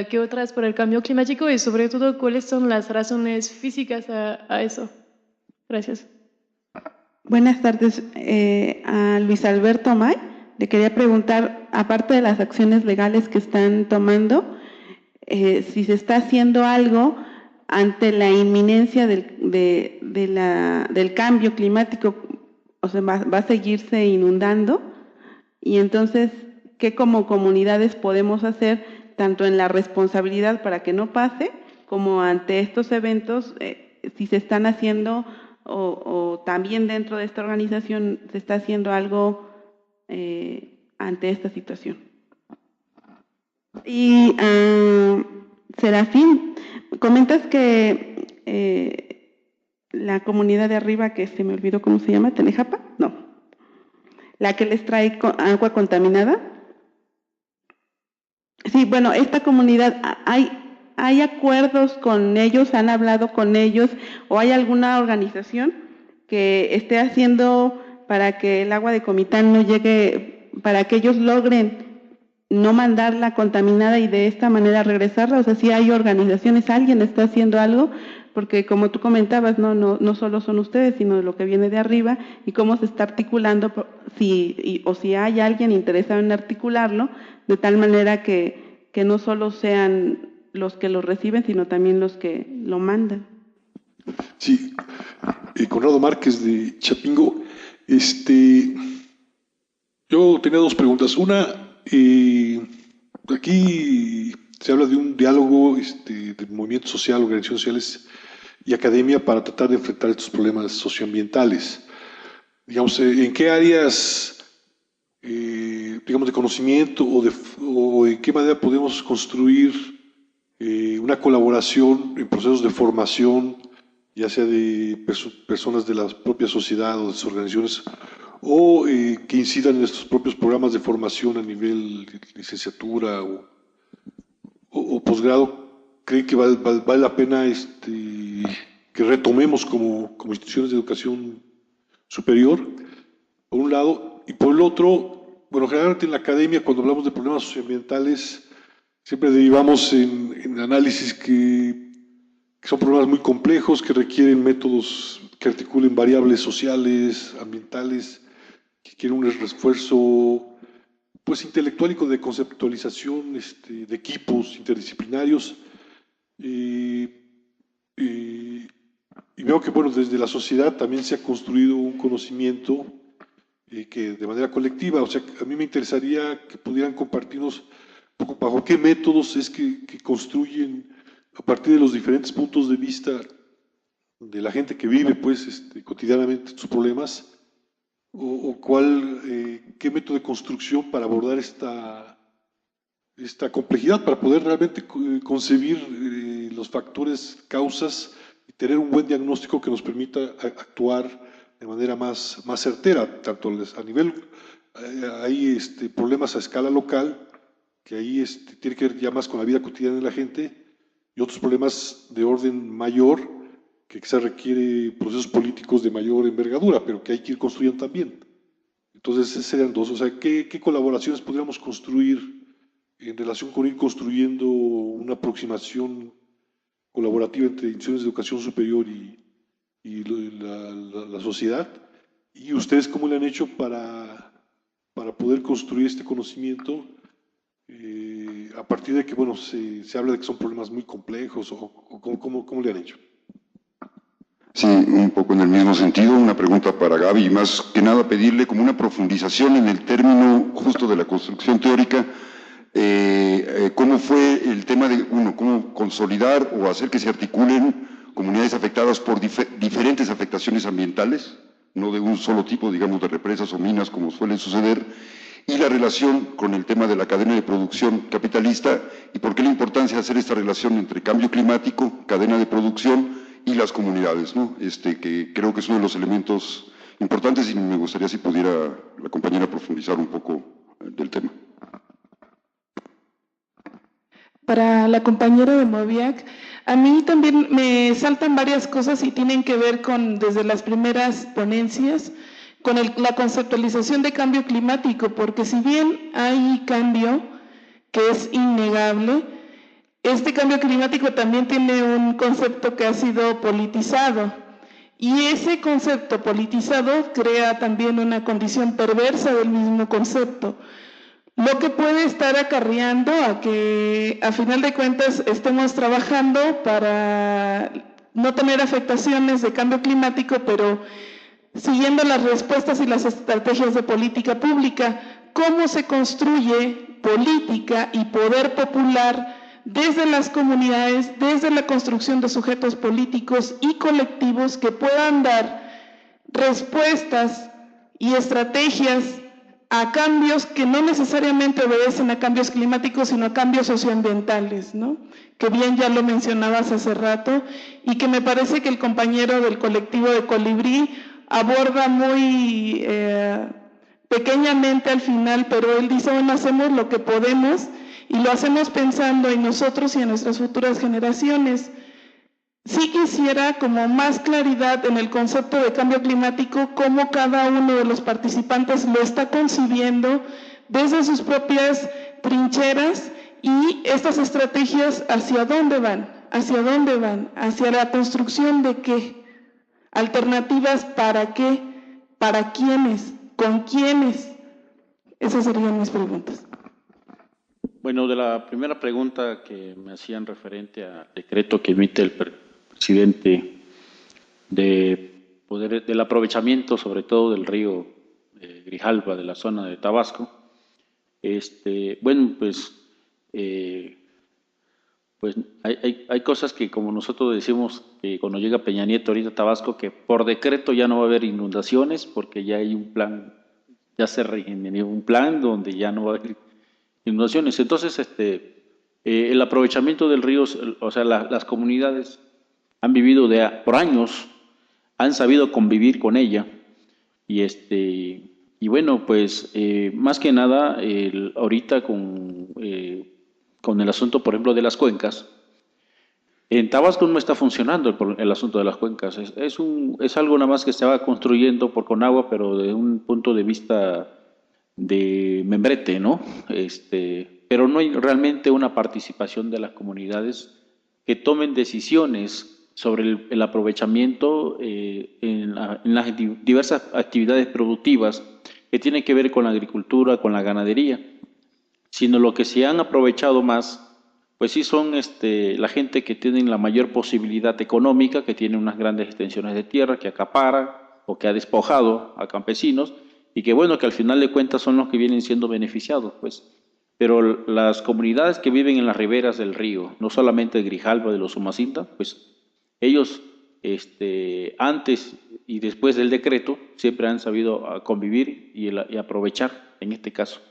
Speaker 16: que otras por el cambio climático y sobre todo cuáles son las razones físicas a eso. Gracias.
Speaker 8: Buenas tardes. A Luis Alberto May le quería preguntar, aparte de las acciones legales que están tomando, si se está haciendo algo ante la inminencia del cambio climático, o sea, va a seguirse inundando, y entonces, ¿qué como comunidades podemos hacer tanto en la responsabilidad para que no pase, como ante estos eventos, si se están haciendo o también dentro de esta organización se está haciendo algo ante esta situación. Y Serafín, comentas que la comunidad de arriba, que se me olvidó cómo se llama, Tenejapa, no, la que les trae agua contaminada. Sí, bueno, esta comunidad, ¿hay acuerdos con ellos? ¿Han hablado con ellos? ¿O hay alguna organización que esté haciendo para que el agua de Comitán no llegue, para que ellos logren no mandarla contaminada y de esta manera regresarla? O sea, si hay organizaciones, ¿alguien está haciendo algo? Porque como tú comentabas, no solo son ustedes, sino lo que viene de arriba, y cómo se está articulando, o si hay alguien interesado en articularlo, de tal manera que no solo sean los que lo reciben, sino también los que lo mandan.
Speaker 17: Sí, Conrado Márquez de Chapingo. Yo tenía dos preguntas. Una, aquí se habla de un diálogo de movimiento social, organizaciones sociales y academia para tratar de enfrentar estos problemas socioambientales. Digamos, ¿en qué áreas, digamos, de conocimiento o en qué manera podemos construir una colaboración en procesos de formación, ya sea de personas de la propia sociedad o de sus organizaciones, o que incidan en estos propios programas de formación a nivel de licenciatura o posgrado? ¿Creen que vale la pena que retomemos como instituciones de educación superior, por un lado? Y por el otro, bueno, generalmente en la academia, cuando hablamos de problemas socioambientales, siempre derivamos en análisis que son problemas muy complejos, que requieren métodos que articulen variables sociales, ambientales, que quieren un esfuerzo pues intelectual y de conceptualización de equipos interdisciplinarios. Y veo que, bueno, desde la sociedad también se ha construido un conocimiento que de manera colectiva, o sea, a mí me interesaría que pudieran compartirnos un poco bajo qué métodos es que construyen a partir de los diferentes puntos de vista de la gente que vive, pues, cotidianamente sus problemas, o qué método de construcción para abordar esta complejidad, para poder realmente concebir los factores, causas, y tener un buen diagnóstico que nos permita actuar de manera más certera, tanto a nivel, hay problemas a escala local, que ahí tiene que ver ya más con la vida cotidiana de la gente, y otros problemas de orden mayor, que quizás requiere procesos políticos de mayor envergadura, pero que hay que ir construyendo también. Entonces, esos serían dos. O sea, ¿qué colaboraciones podríamos construir en relación con ir construyendo una aproximación colaborativa entre instituciones de educación superior y la sociedad? ¿Y ustedes cómo le han hecho para poder construir este conocimiento a partir de que, bueno, se habla de que son problemas muy complejos, o cómo le han hecho?
Speaker 18: Sí, un poco en el mismo sentido, una pregunta para Gaby, y más que nada pedirle como una profundización en el término justo de la construcción teórica, cómo fue el tema de, cómo consolidar o hacer que se articulen comunidades afectadas por diferentes afectaciones ambientales, no de un solo tipo, digamos, de represas o minas como suele suceder, y la relación con el tema de la cadena de producción capitalista, y por qué la importancia de hacer esta relación entre cambio climático, cadena de producción y las comunidades, ¿no? Que creo que es uno de los elementos importantes, y me gustaría si pudiera la compañera profundizar un poco del tema.
Speaker 6: Para la compañera de Moviac, a mí también me saltan varias cosas y tienen que ver con, desde las primeras ponencias, con la conceptualización de cambio climático, porque si bien hay cambio que es innegable, este cambio climático también tiene un concepto que ha sido politizado, y ese concepto politizado crea también una condición perversa del mismo concepto, lo que puede estar acarreando a que a final de cuentas estemos trabajando para no tener afectaciones de cambio climático, pero siguiendo las respuestas y las estrategias de política pública. ¿Cómo se construye política y poder popular desde las comunidades, desde la construcción de sujetos políticos y colectivos que puedan dar respuestas y estrategias a cambios que no necesariamente obedecen a cambios climáticos, sino a cambios socioambientales, ¿no? Que bien ya lo mencionabas hace rato, y que me parece que el compañero del colectivo de Colibrí aborda muy pequeñamente al final, pero él dice, bueno, hacemos lo que podemos y lo hacemos pensando en nosotros y en nuestras futuras generaciones. Sí quisiera como más claridad en el concepto de cambio climático, cómo cada uno de los participantes lo está concibiendo desde sus propias trincheras y estas estrategias hacia dónde van, hacia la construcción de qué, alternativas para qué, para quiénes, con quiénes. Esas serían mis preguntas.
Speaker 12: Bueno, de la primera pregunta que me hacían referente al decreto que emite el presidente del aprovechamiento, sobre todo del río Grijalba, de la zona de Tabasco, bueno, pues hay cosas que, como nosotros decimos, que cuando llega Peña Nieto ahorita a Tabasco, que por decreto ya no va a haber inundaciones, porque ya hay un plan, ya se regeneró un plan donde ya no va a haber inundaciones. Entonces, el aprovechamiento del río, o sea, las comunidades han vivido por años, han sabido convivir con ella, y bueno, pues más que nada, ahorita con el asunto, por ejemplo, de las cuencas, en Tabasco no está funcionando el asunto de las cuencas, es algo nada más que se va construyendo por Conagua, pero de un punto de vista de membrete, ¿no? Pero no hay realmente una participación de las comunidades que tomen decisiones sobre el aprovechamiento en las diversas actividades productivas que tienen que ver con la agricultura, con la ganadería, sino lo que se han aprovechado más, pues sí son la gente que tiene la mayor posibilidad económica, que tiene unas grandes extensiones de tierra, que acapara o que ha despojado a campesinos, y que bueno, que al final de cuentas son los que vienen siendo beneficiados, pues. Pero las comunidades que viven en las riberas del río, no solamente de Grijalba, de los Umacinta, pues ellos antes y después del decreto siempre han sabido convivir y aprovechar, en este caso,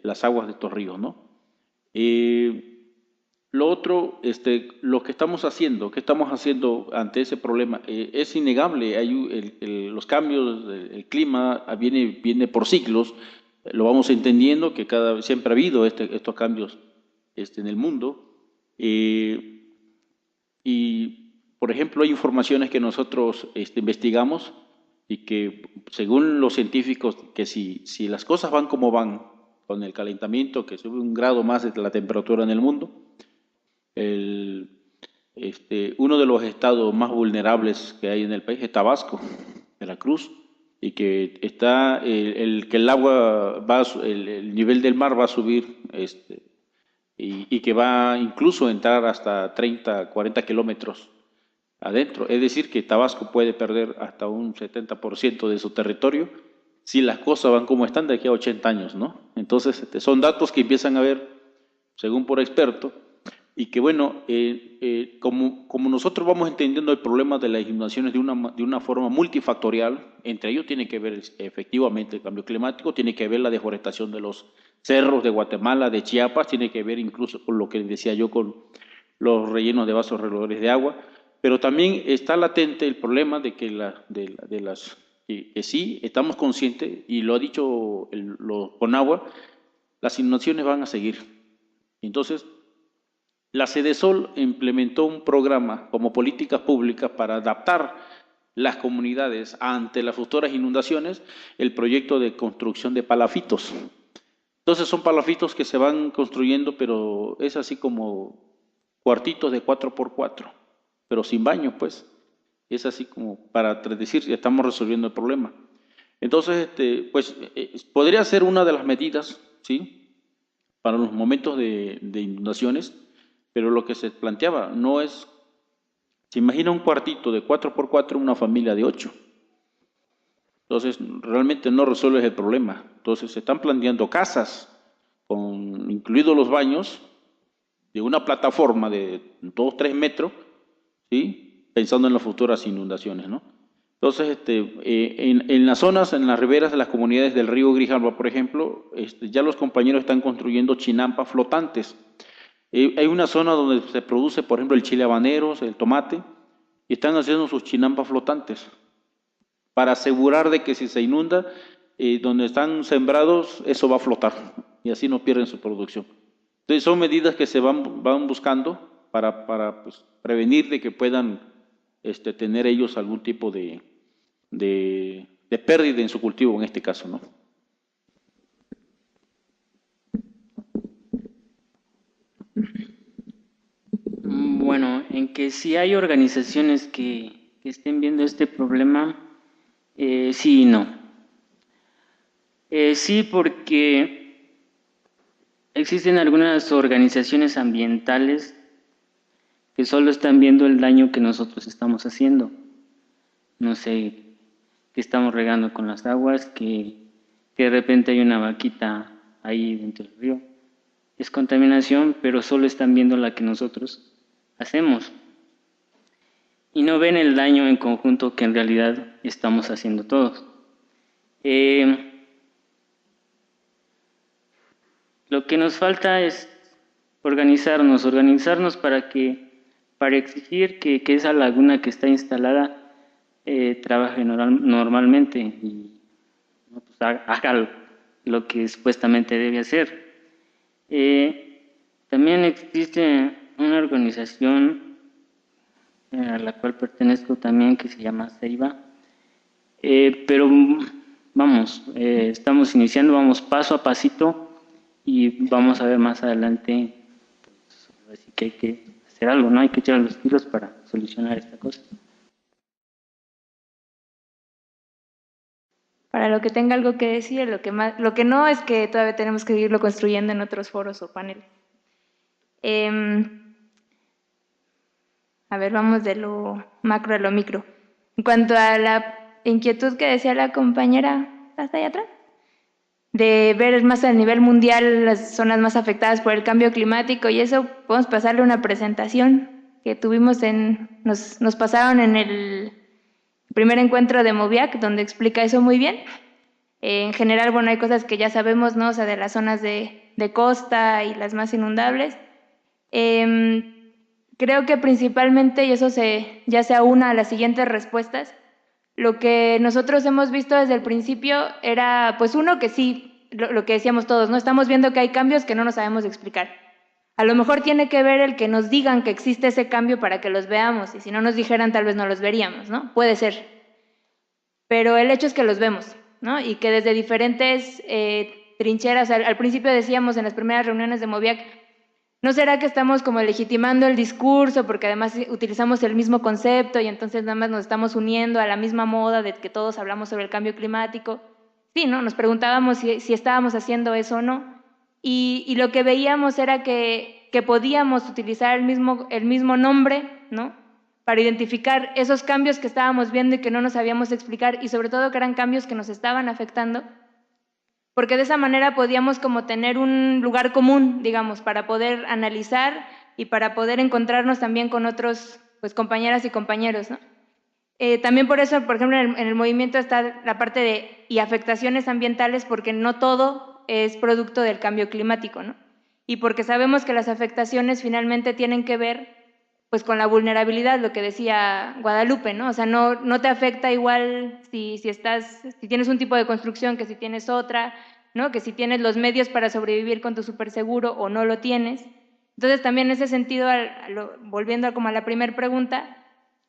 Speaker 12: las aguas de estos ríos, ¿no? Lo otro, lo que estamos haciendo, ¿qué estamos haciendo ante ese problema? Es innegable, los cambios, el clima viene por ciclos, lo vamos entendiendo que siempre ha habido estos cambios en el mundo. Y, por ejemplo, hay informaciones que nosotros investigamos y que, según los científicos, que si las cosas van como van, con el calentamiento, que sube 1 grado más de la temperatura en el mundo, uno de los estados más vulnerables que hay en el país es Tabasco, Veracruz, y que el agua el nivel del mar va a subir, y que va incluso a entrar hasta 30, 40 kilómetros adentro. Es decir, que Tabasco puede perder hasta un 70% de su territorio si las cosas van como están de aquí a 80 años, ¿no? Entonces, son datos que empiezan a ver, según por expertos, y que bueno, como nosotros vamos entendiendo el problema de las inundaciones de una forma multifactorial, entre ellos tiene que ver efectivamente el cambio climático, tiene que ver la deforestación de los cerros de Guatemala, de Chiapas, tiene que ver incluso con lo que decía yo, con los rellenos de vasos reguladores de agua, pero también está latente el problema de que sí, estamos conscientes, y lo ha dicho Conagua, las inundaciones van a seguir. Entonces, la Sedesol implementó un programa como políticas públicas para adaptar las comunidades ante las futuras inundaciones, el proyecto de construcción de palafitos. Entonces son palafitos que se van construyendo, pero es así como cuartitos de 4x4, pero sin baño, pues. Es así como para decir, ya estamos resolviendo el problema. Entonces, pues, podría ser una de las medidas, ¿sí?, para los momentos de inundaciones, pero lo que se planteaba no es, se imagina un cuartito de 4x4, una familia de 8. Entonces, realmente no resuelves el problema. Entonces, se están planteando casas, incluidos los baños, una plataforma de 2-3 metros, ¿sí? Pensando en las futuras inundaciones, ¿no? Entonces, en las zonas, en las riberas de las comunidades del río Grijalba, por ejemplo, ya los compañeros están construyendo chinampas flotantes. Hay una zona donde se produce, por ejemplo, el chile habanero, el tomate, y están haciendo sus chinampas flotantes para asegurar de que si se inunda, donde están sembrados, eso va a flotar y así no pierden su producción. Entonces, son medidas que se van buscando para pues, prevenir de que puedan tener ellos algún tipo de pérdida en su cultivo, en este caso, ¿no?
Speaker 13: Bueno, en que si hay organizaciones que estén viendo este problema, sí y no. Sí, porque existen algunas organizaciones ambientales que solo están viendo el daño que nosotros estamos haciendo. No sé, que estamos regando con las aguas, que de repente hay una vaquita ahí dentro del río. Es contaminación, pero solo están viendo la que nosotros hacemos. Y no ven el daño en conjunto que en realidad estamos haciendo todos. Lo que nos falta es organizarnos para exigir que esa laguna que está instalada trabaje normalmente y pues, haga lo que supuestamente debe hacer. También existe una organización a la cual pertenezco también que se llama CEIBA, pero vamos, estamos iniciando, vamos paso a pasito y vamos a ver más adelante, pues, así que hay que hacer algo, ¿no? Hay que echar los tiros para solucionar esta cosa.
Speaker 7: Para lo que tenga algo que decir, lo que no es que todavía tenemos que seguirlo construyendo en otros foros o paneles. A ver, vamos de lo macro a lo micro. En cuanto a la inquietud que decía la compañera, ¿hasta allá atrás? De ver más a nivel mundial las zonas más afectadas por el cambio climático y eso, podemos pasarle una presentación que tuvimos nos pasaron en el primer encuentro de Moviac, donde explica eso muy bien. En general, bueno, hay cosas que ya sabemos, ¿no? O sea, de las zonas de costa y las más inundables. Creo que principalmente, y eso ya se aúna a las siguientes respuestas, lo que nosotros hemos visto desde el principio era, pues uno, que sí, lo que decíamos todos, ¿no? Estamos viendo que hay cambios que no nos sabemos explicar. A lo mejor tiene que ver el que nos digan que existe ese cambio para que los veamos, y si no nos dijeran tal vez no los veríamos, ¿no? Puede ser. Pero el hecho es que los vemos, ¿no? Y que desde diferentes trincheras, al principio decíamos en las primeras reuniones de Moviac, ¿no será que estamos como legitimando el discurso porque además utilizamos el mismo concepto y entonces nada más nos estamos uniendo a la misma moda de que todos hablamos sobre el cambio climático? Sí, ¿no? Nos preguntábamos si estábamos haciendo eso o no. Y lo que veíamos era que podíamos utilizar el mismo nombre, ¿no? Para identificar esos cambios que estábamos viendo y que no nos sabíamos explicar y sobre todo que eran cambios que nos estaban afectando, porque de esa manera podíamos como tener un lugar común, digamos, para poder analizar y para poder encontrarnos también con otros, pues, compañeras y compañeros, ¿no? También por eso, por ejemplo, en el movimiento está la parte de y afectaciones ambientales, porque no todo es producto del cambio climático, ¿no? Y porque sabemos que las afectaciones finalmente tienen que ver pues con la vulnerabilidad, lo que decía Guadalupe, ¿no? O sea, no te afecta igual si tienes un tipo de construcción que si tienes otra, ¿no? Que si tienes los medios para sobrevivir con tu superseguro o no lo tienes. Entonces también en ese sentido, volviendo como a la primera pregunta,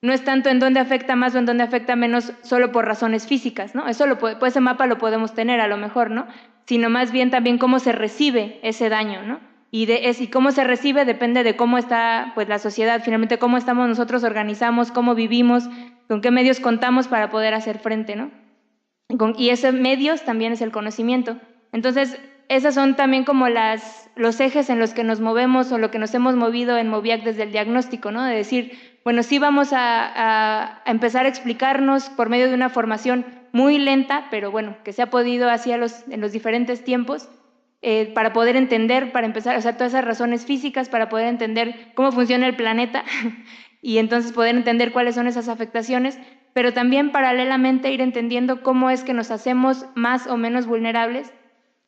Speaker 7: no es tanto en dónde afecta más o en dónde afecta menos solo por razones físicas, ¿no? Eso pues ese mapa lo podemos tener a lo mejor, ¿no? Sino más bien también cómo se recibe ese daño, ¿no? Y cómo se recibe depende de cómo está pues la sociedad, finalmente cómo estamos nosotros, organizamos, cómo vivimos, con qué medios contamos para poder hacer frente, ¿no? Y esos medios también es el conocimiento. Entonces, esos son también como los ejes en los que nos movemos o lo que nos hemos movido en Moviac desde el diagnóstico, ¿no? De decir, bueno, sí vamos a empezar a explicarnos por medio de una formación muy lenta, pero bueno, que se ha podido así en los diferentes tiempos, para poder entender, para empezar, o sea, todas esas razones físicas para poder entender cómo funciona el planeta y entonces poder entender cuáles son esas afectaciones, pero también paralelamente ir entendiendo cómo es que nos hacemos más o menos vulnerables.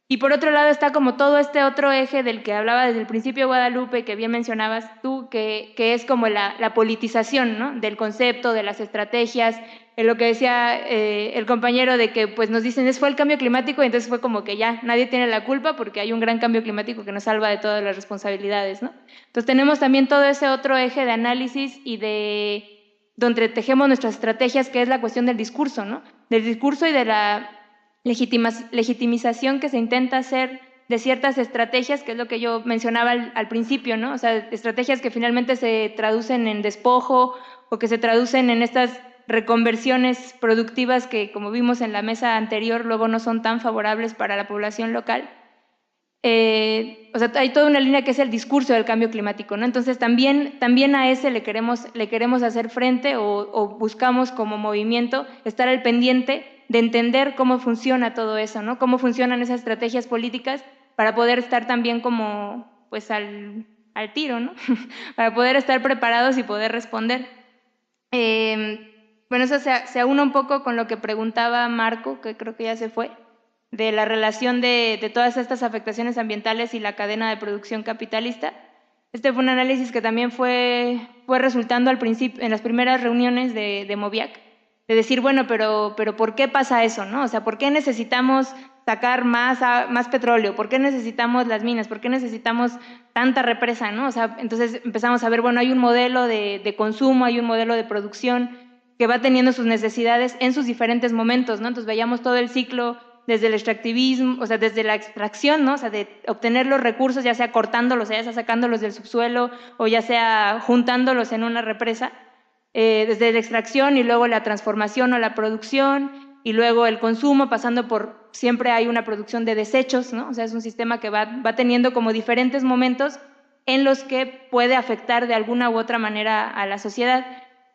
Speaker 7: Y por otro lado está como todo este otro eje del que hablaba desde el principio Guadalupe, que bien mencionabas tú, que es como la politización, ¿no? Del concepto, de las estrategias, en lo que decía el compañero de que pues nos dicen, fue el cambio climático, y entonces fue como que ya nadie tiene la culpa porque hay un gran cambio climático que nos salva de todas las responsabilidades, ¿no? Entonces tenemos también todo ese otro eje de análisis y de donde tejemos nuestras estrategias, que es la cuestión del discurso, ¿no? Del discurso y de la legitimización que se intenta hacer de ciertas estrategias, que es lo que yo mencionaba al principio, ¿no? O sea, estrategias que finalmente se traducen en despojo o que se traducen en estas reconversiones productivas que, como vimos en la mesa anterior, luego no son tan favorables para la población local. O sea, hay toda una línea que es el discurso del cambio climático, ¿no? Entonces también a ese le queremos hacer frente o buscamos como movimiento estar al pendiente de entender cómo funciona todo eso, ¿no? Cómo funcionan esas estrategias políticas para poder estar también como pues al tiro, ¿no? Para poder estar preparados y poder responder. Bueno, eso se aúna un poco con lo que preguntaba Marco, que creo que ya se fue, de la relación de todas estas afectaciones ambientales y la cadena de producción capitalista. Este fue un análisis que también fue resultando al principio, en las primeras reuniones de Moviac, de decir, bueno, pero ¿por qué pasa eso, no? O sea, ¿por qué necesitamos sacar más petróleo? ¿Por qué necesitamos las minas? ¿Por qué necesitamos tanta represa, no? O sea, entonces empezamos a ver, bueno, hay un modelo de consumo, hay un modelo de producción que va teniendo sus necesidades en sus diferentes momentos, ¿no? Entonces veíamos todo el ciclo desde el extractivismo, o sea, desde la extracción, ¿no? O sea, de obtener los recursos, ya sea cortándolos, ya sea sacándolos del subsuelo o ya sea juntándolos en una represa, desde la extracción y luego la transformación o la producción y luego el consumo, pasando por, siempre hay una producción de desechos, ¿no? O sea, es un sistema que va teniendo como diferentes momentos en los que puede afectar de alguna u otra manera a la sociedad.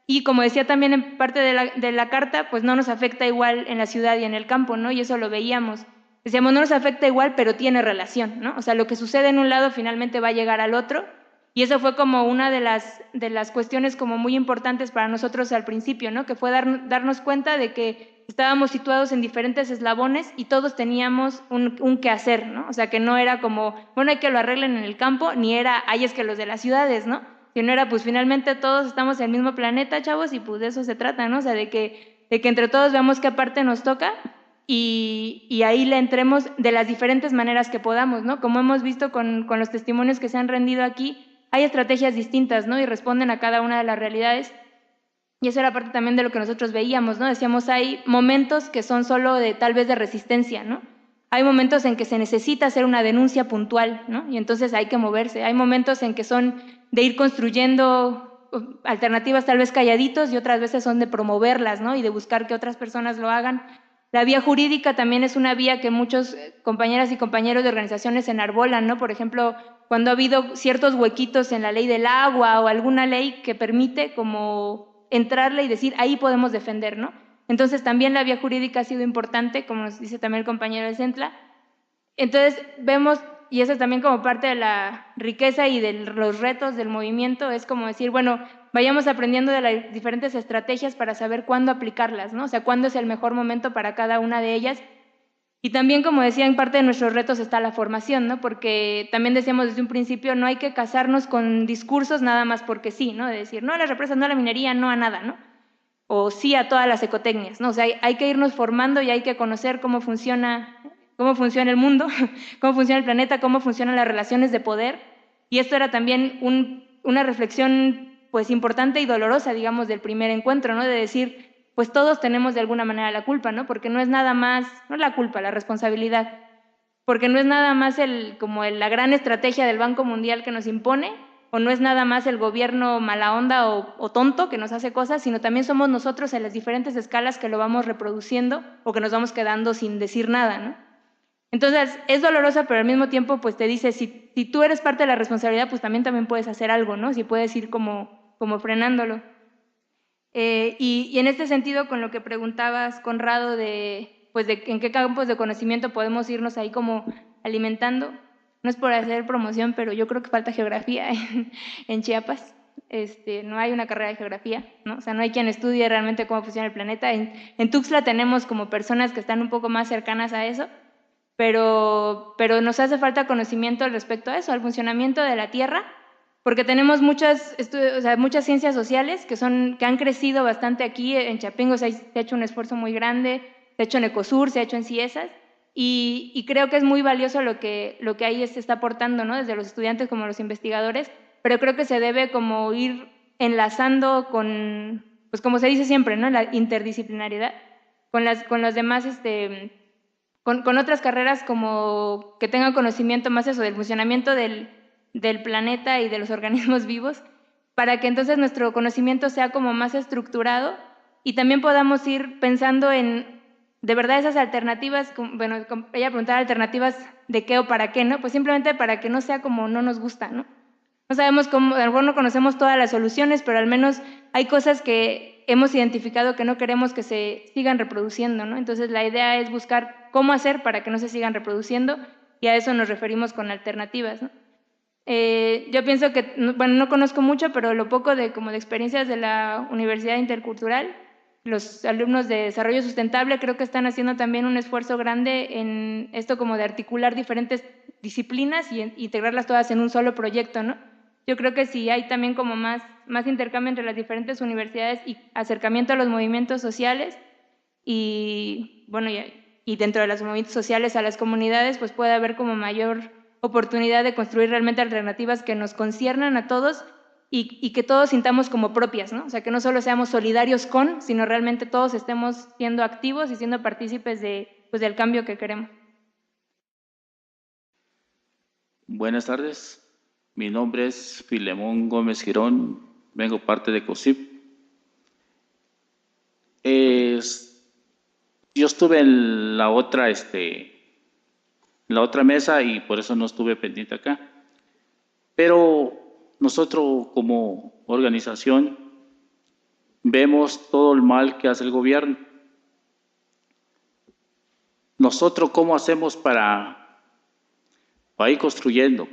Speaker 7: Y como decía también en parte de la carta, pues no nos afecta igual en la ciudad y en el campo, ¿no? Y eso lo veíamos. Decíamos, no nos afecta igual, pero tiene relación, ¿no? O sea, lo que sucede en un lado finalmente va a llegar al otro. Y eso fue como una de las cuestiones como muy importantes para nosotros al principio, ¿no? Que fue darnos cuenta de que estábamos situados en diferentes eslabones y todos teníamos un quehacer, ¿no? O sea, que no era como, bueno, hay que lo arreglen en el campo, ni era, ay, es que los de las ciudades, ¿no? Sino era, pues finalmente todos estamos en el mismo planeta, chavos, y pues de eso se trata, ¿no? O sea, de que entre todos veamos qué parte nos toca y ahí le entremos de las diferentes maneras que podamos, ¿no? Como hemos visto con los testimonios que se han rendido aquí, hay estrategias distintas, ¿no? Y responden a cada una de las realidades. Y eso era parte también de lo que nosotros veíamos, ¿no? Decíamos, hay momentos que son solo tal vez de resistencia, ¿no? Hay momentos en que se necesita hacer una denuncia puntual, ¿no? Y entonces hay que moverse. Hay momentos en que son de ir construyendo alternativas tal vez calladitos y otras veces son de promoverlas, ¿no? Y de buscar que otras personas lo hagan. La vía jurídica también es una vía que muchos compañeras y compañeros de organizaciones enarbolan, ¿no? Por ejemplo, cuando ha habido ciertos huequitos en la ley del agua o alguna ley que permite como entrarle y decir, ahí podemos defender, ¿no? Entonces también la vía jurídica ha sido importante, como nos dice también el compañero de Centla. Entonces vemos, y eso es también como parte de la riqueza y de los retos del movimiento, es como decir, bueno, vayamos aprendiendo de las diferentes estrategias para saber cuándo aplicarlas, ¿no? O sea, cuándo es el mejor momento para cada una de ellas. Y también, como decía, en parte de nuestros retos está la formación, ¿no? Porque también decíamos desde un principio, no hay que casarnos con discursos nada más porque sí, ¿no? De decir, no a las represas, no a la minería, no a nada, ¿no? O sí a todas las ecotecnias, ¿no? O sea, hay que irnos formando y hay que conocer cómo funciona el mundo, cómo funciona el planeta, cómo funcionan las relaciones de poder. Y esto era también una reflexión, pues, importante y dolorosa, digamos, del primer encuentro, ¿no? De decir, pues todos tenemos de alguna manera la culpa, ¿no? Porque no es nada más, no la culpa, la responsabilidad, porque no es nada más la gran estrategia del Banco Mundial que nos impone, o no es nada más el gobierno mala onda o tonto que nos hace cosas, sino también somos nosotros en las diferentes escalas que lo vamos reproduciendo o que nos vamos quedando sin decir nada, ¿no? Entonces, es dolorosa, pero al mismo tiempo, pues te dice, si tú eres parte de la responsabilidad, pues también puedes hacer algo, ¿no? Si puedes ir como frenándolo. Y en este sentido, con lo que preguntabas, Conrado, de en qué campos de conocimiento podemos irnos ahí como alimentando. No es por hacer promoción, pero yo creo que falta geografía en Chiapas. No hay una carrera de geografía, ¿no? O sea, no hay quien estudie realmente cómo funciona el planeta. En Tuxtla tenemos como personas que están un poco más cercanas a eso, pero nos hace falta conocimiento respecto a eso, al funcionamiento de la Tierra, porque tenemos muchas ciencias sociales que han crecido bastante aquí en Chapingo. Se ha hecho un esfuerzo muy grande, se ha hecho en Ecosur, se ha hecho en CIESAS, y creo que es muy valioso lo que ahí se está aportando, ¿no? Desde los estudiantes como los investigadores, pero creo que se debe como ir enlazando con, pues como se dice siempre, ¿no? La interdisciplinariedad, con las demás, con otras carreras como que tengan conocimiento más eso, del funcionamiento del planeta y de los organismos vivos, para que entonces nuestro conocimiento sea como más estructurado y también podamos ir pensando en, de verdad, esas alternativas. Bueno, ella preguntaba alternativas de qué o para qué, ¿no? Pues simplemente para que no sea como no nos gusta, ¿no? No sabemos cómo, a lo mejor no conocemos todas las soluciones, pero al menos hay cosas que hemos identificado que no queremos que se sigan reproduciendo, ¿no? Entonces la idea es buscar cómo hacer para que no se sigan reproduciendo, y a eso nos referimos con alternativas, ¿no? Yo pienso que, bueno, no conozco mucho, pero lo poco de experiencias de la Universidad Intercultural, los alumnos de Desarrollo Sustentable creo que están haciendo también un esfuerzo grande en esto como de articular diferentes disciplinas y integrarlas todas en un solo proyecto, ¿no? Yo creo que si hay también como más intercambio entre las diferentes universidades y acercamiento a los movimientos sociales y, bueno, y dentro de los movimientos sociales a las comunidades, pues puede haber como mayor oportunidad de construir realmente alternativas que nos conciernan a todos y que todos sintamos como propias, ¿no? O sea, que no solo seamos solidarios con, sino realmente todos estemos siendo activos y siendo partícipes del cambio que queremos.
Speaker 19: Buenas tardes, mi nombre es Filemón Gómez Girón, vengo parte de COSIP. Yo estuve en la otra mesa y por eso no estuve pendiente acá, pero nosotros como organización vemos todo el mal que hace el gobierno. Nosotros, ¿cómo hacemos para ir construyendo?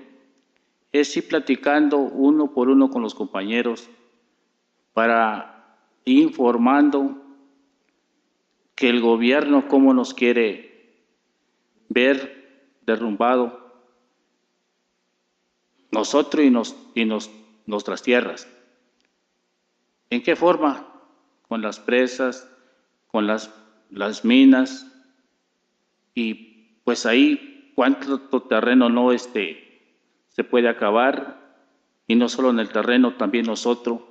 Speaker 19: Es ir platicando uno por uno con los compañeros para ir informando que el gobierno cómo nos quiere ver derrumbado nosotros y nuestras tierras. ¿En qué forma? Con las presas, con las minas, y pues ahí cuánto terreno no se puede acabar, y no solo en el terreno, también nosotros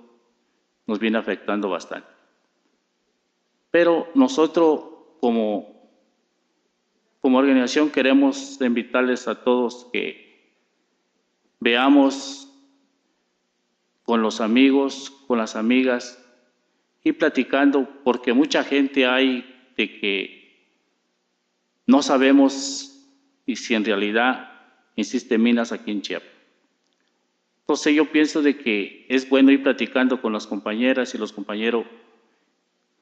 Speaker 19: nos viene afectando bastante. Pero nosotros como organización queremos invitarles a todos que veamos con los amigos, con las amigas, y platicando, porque mucha gente hay de que no sabemos y si en realidad existen minas aquí en Chiapas. Entonces yo pienso de que es bueno ir platicando con las compañeras y los compañeros,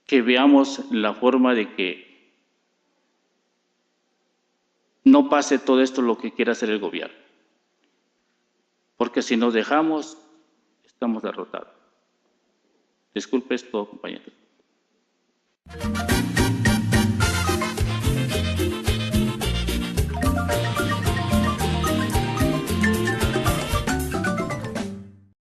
Speaker 19: que veamos la forma de que no pase todo esto lo que quiere hacer el gobierno. Porque si nos dejamos, estamos derrotados. Disculpe esto, compañeros.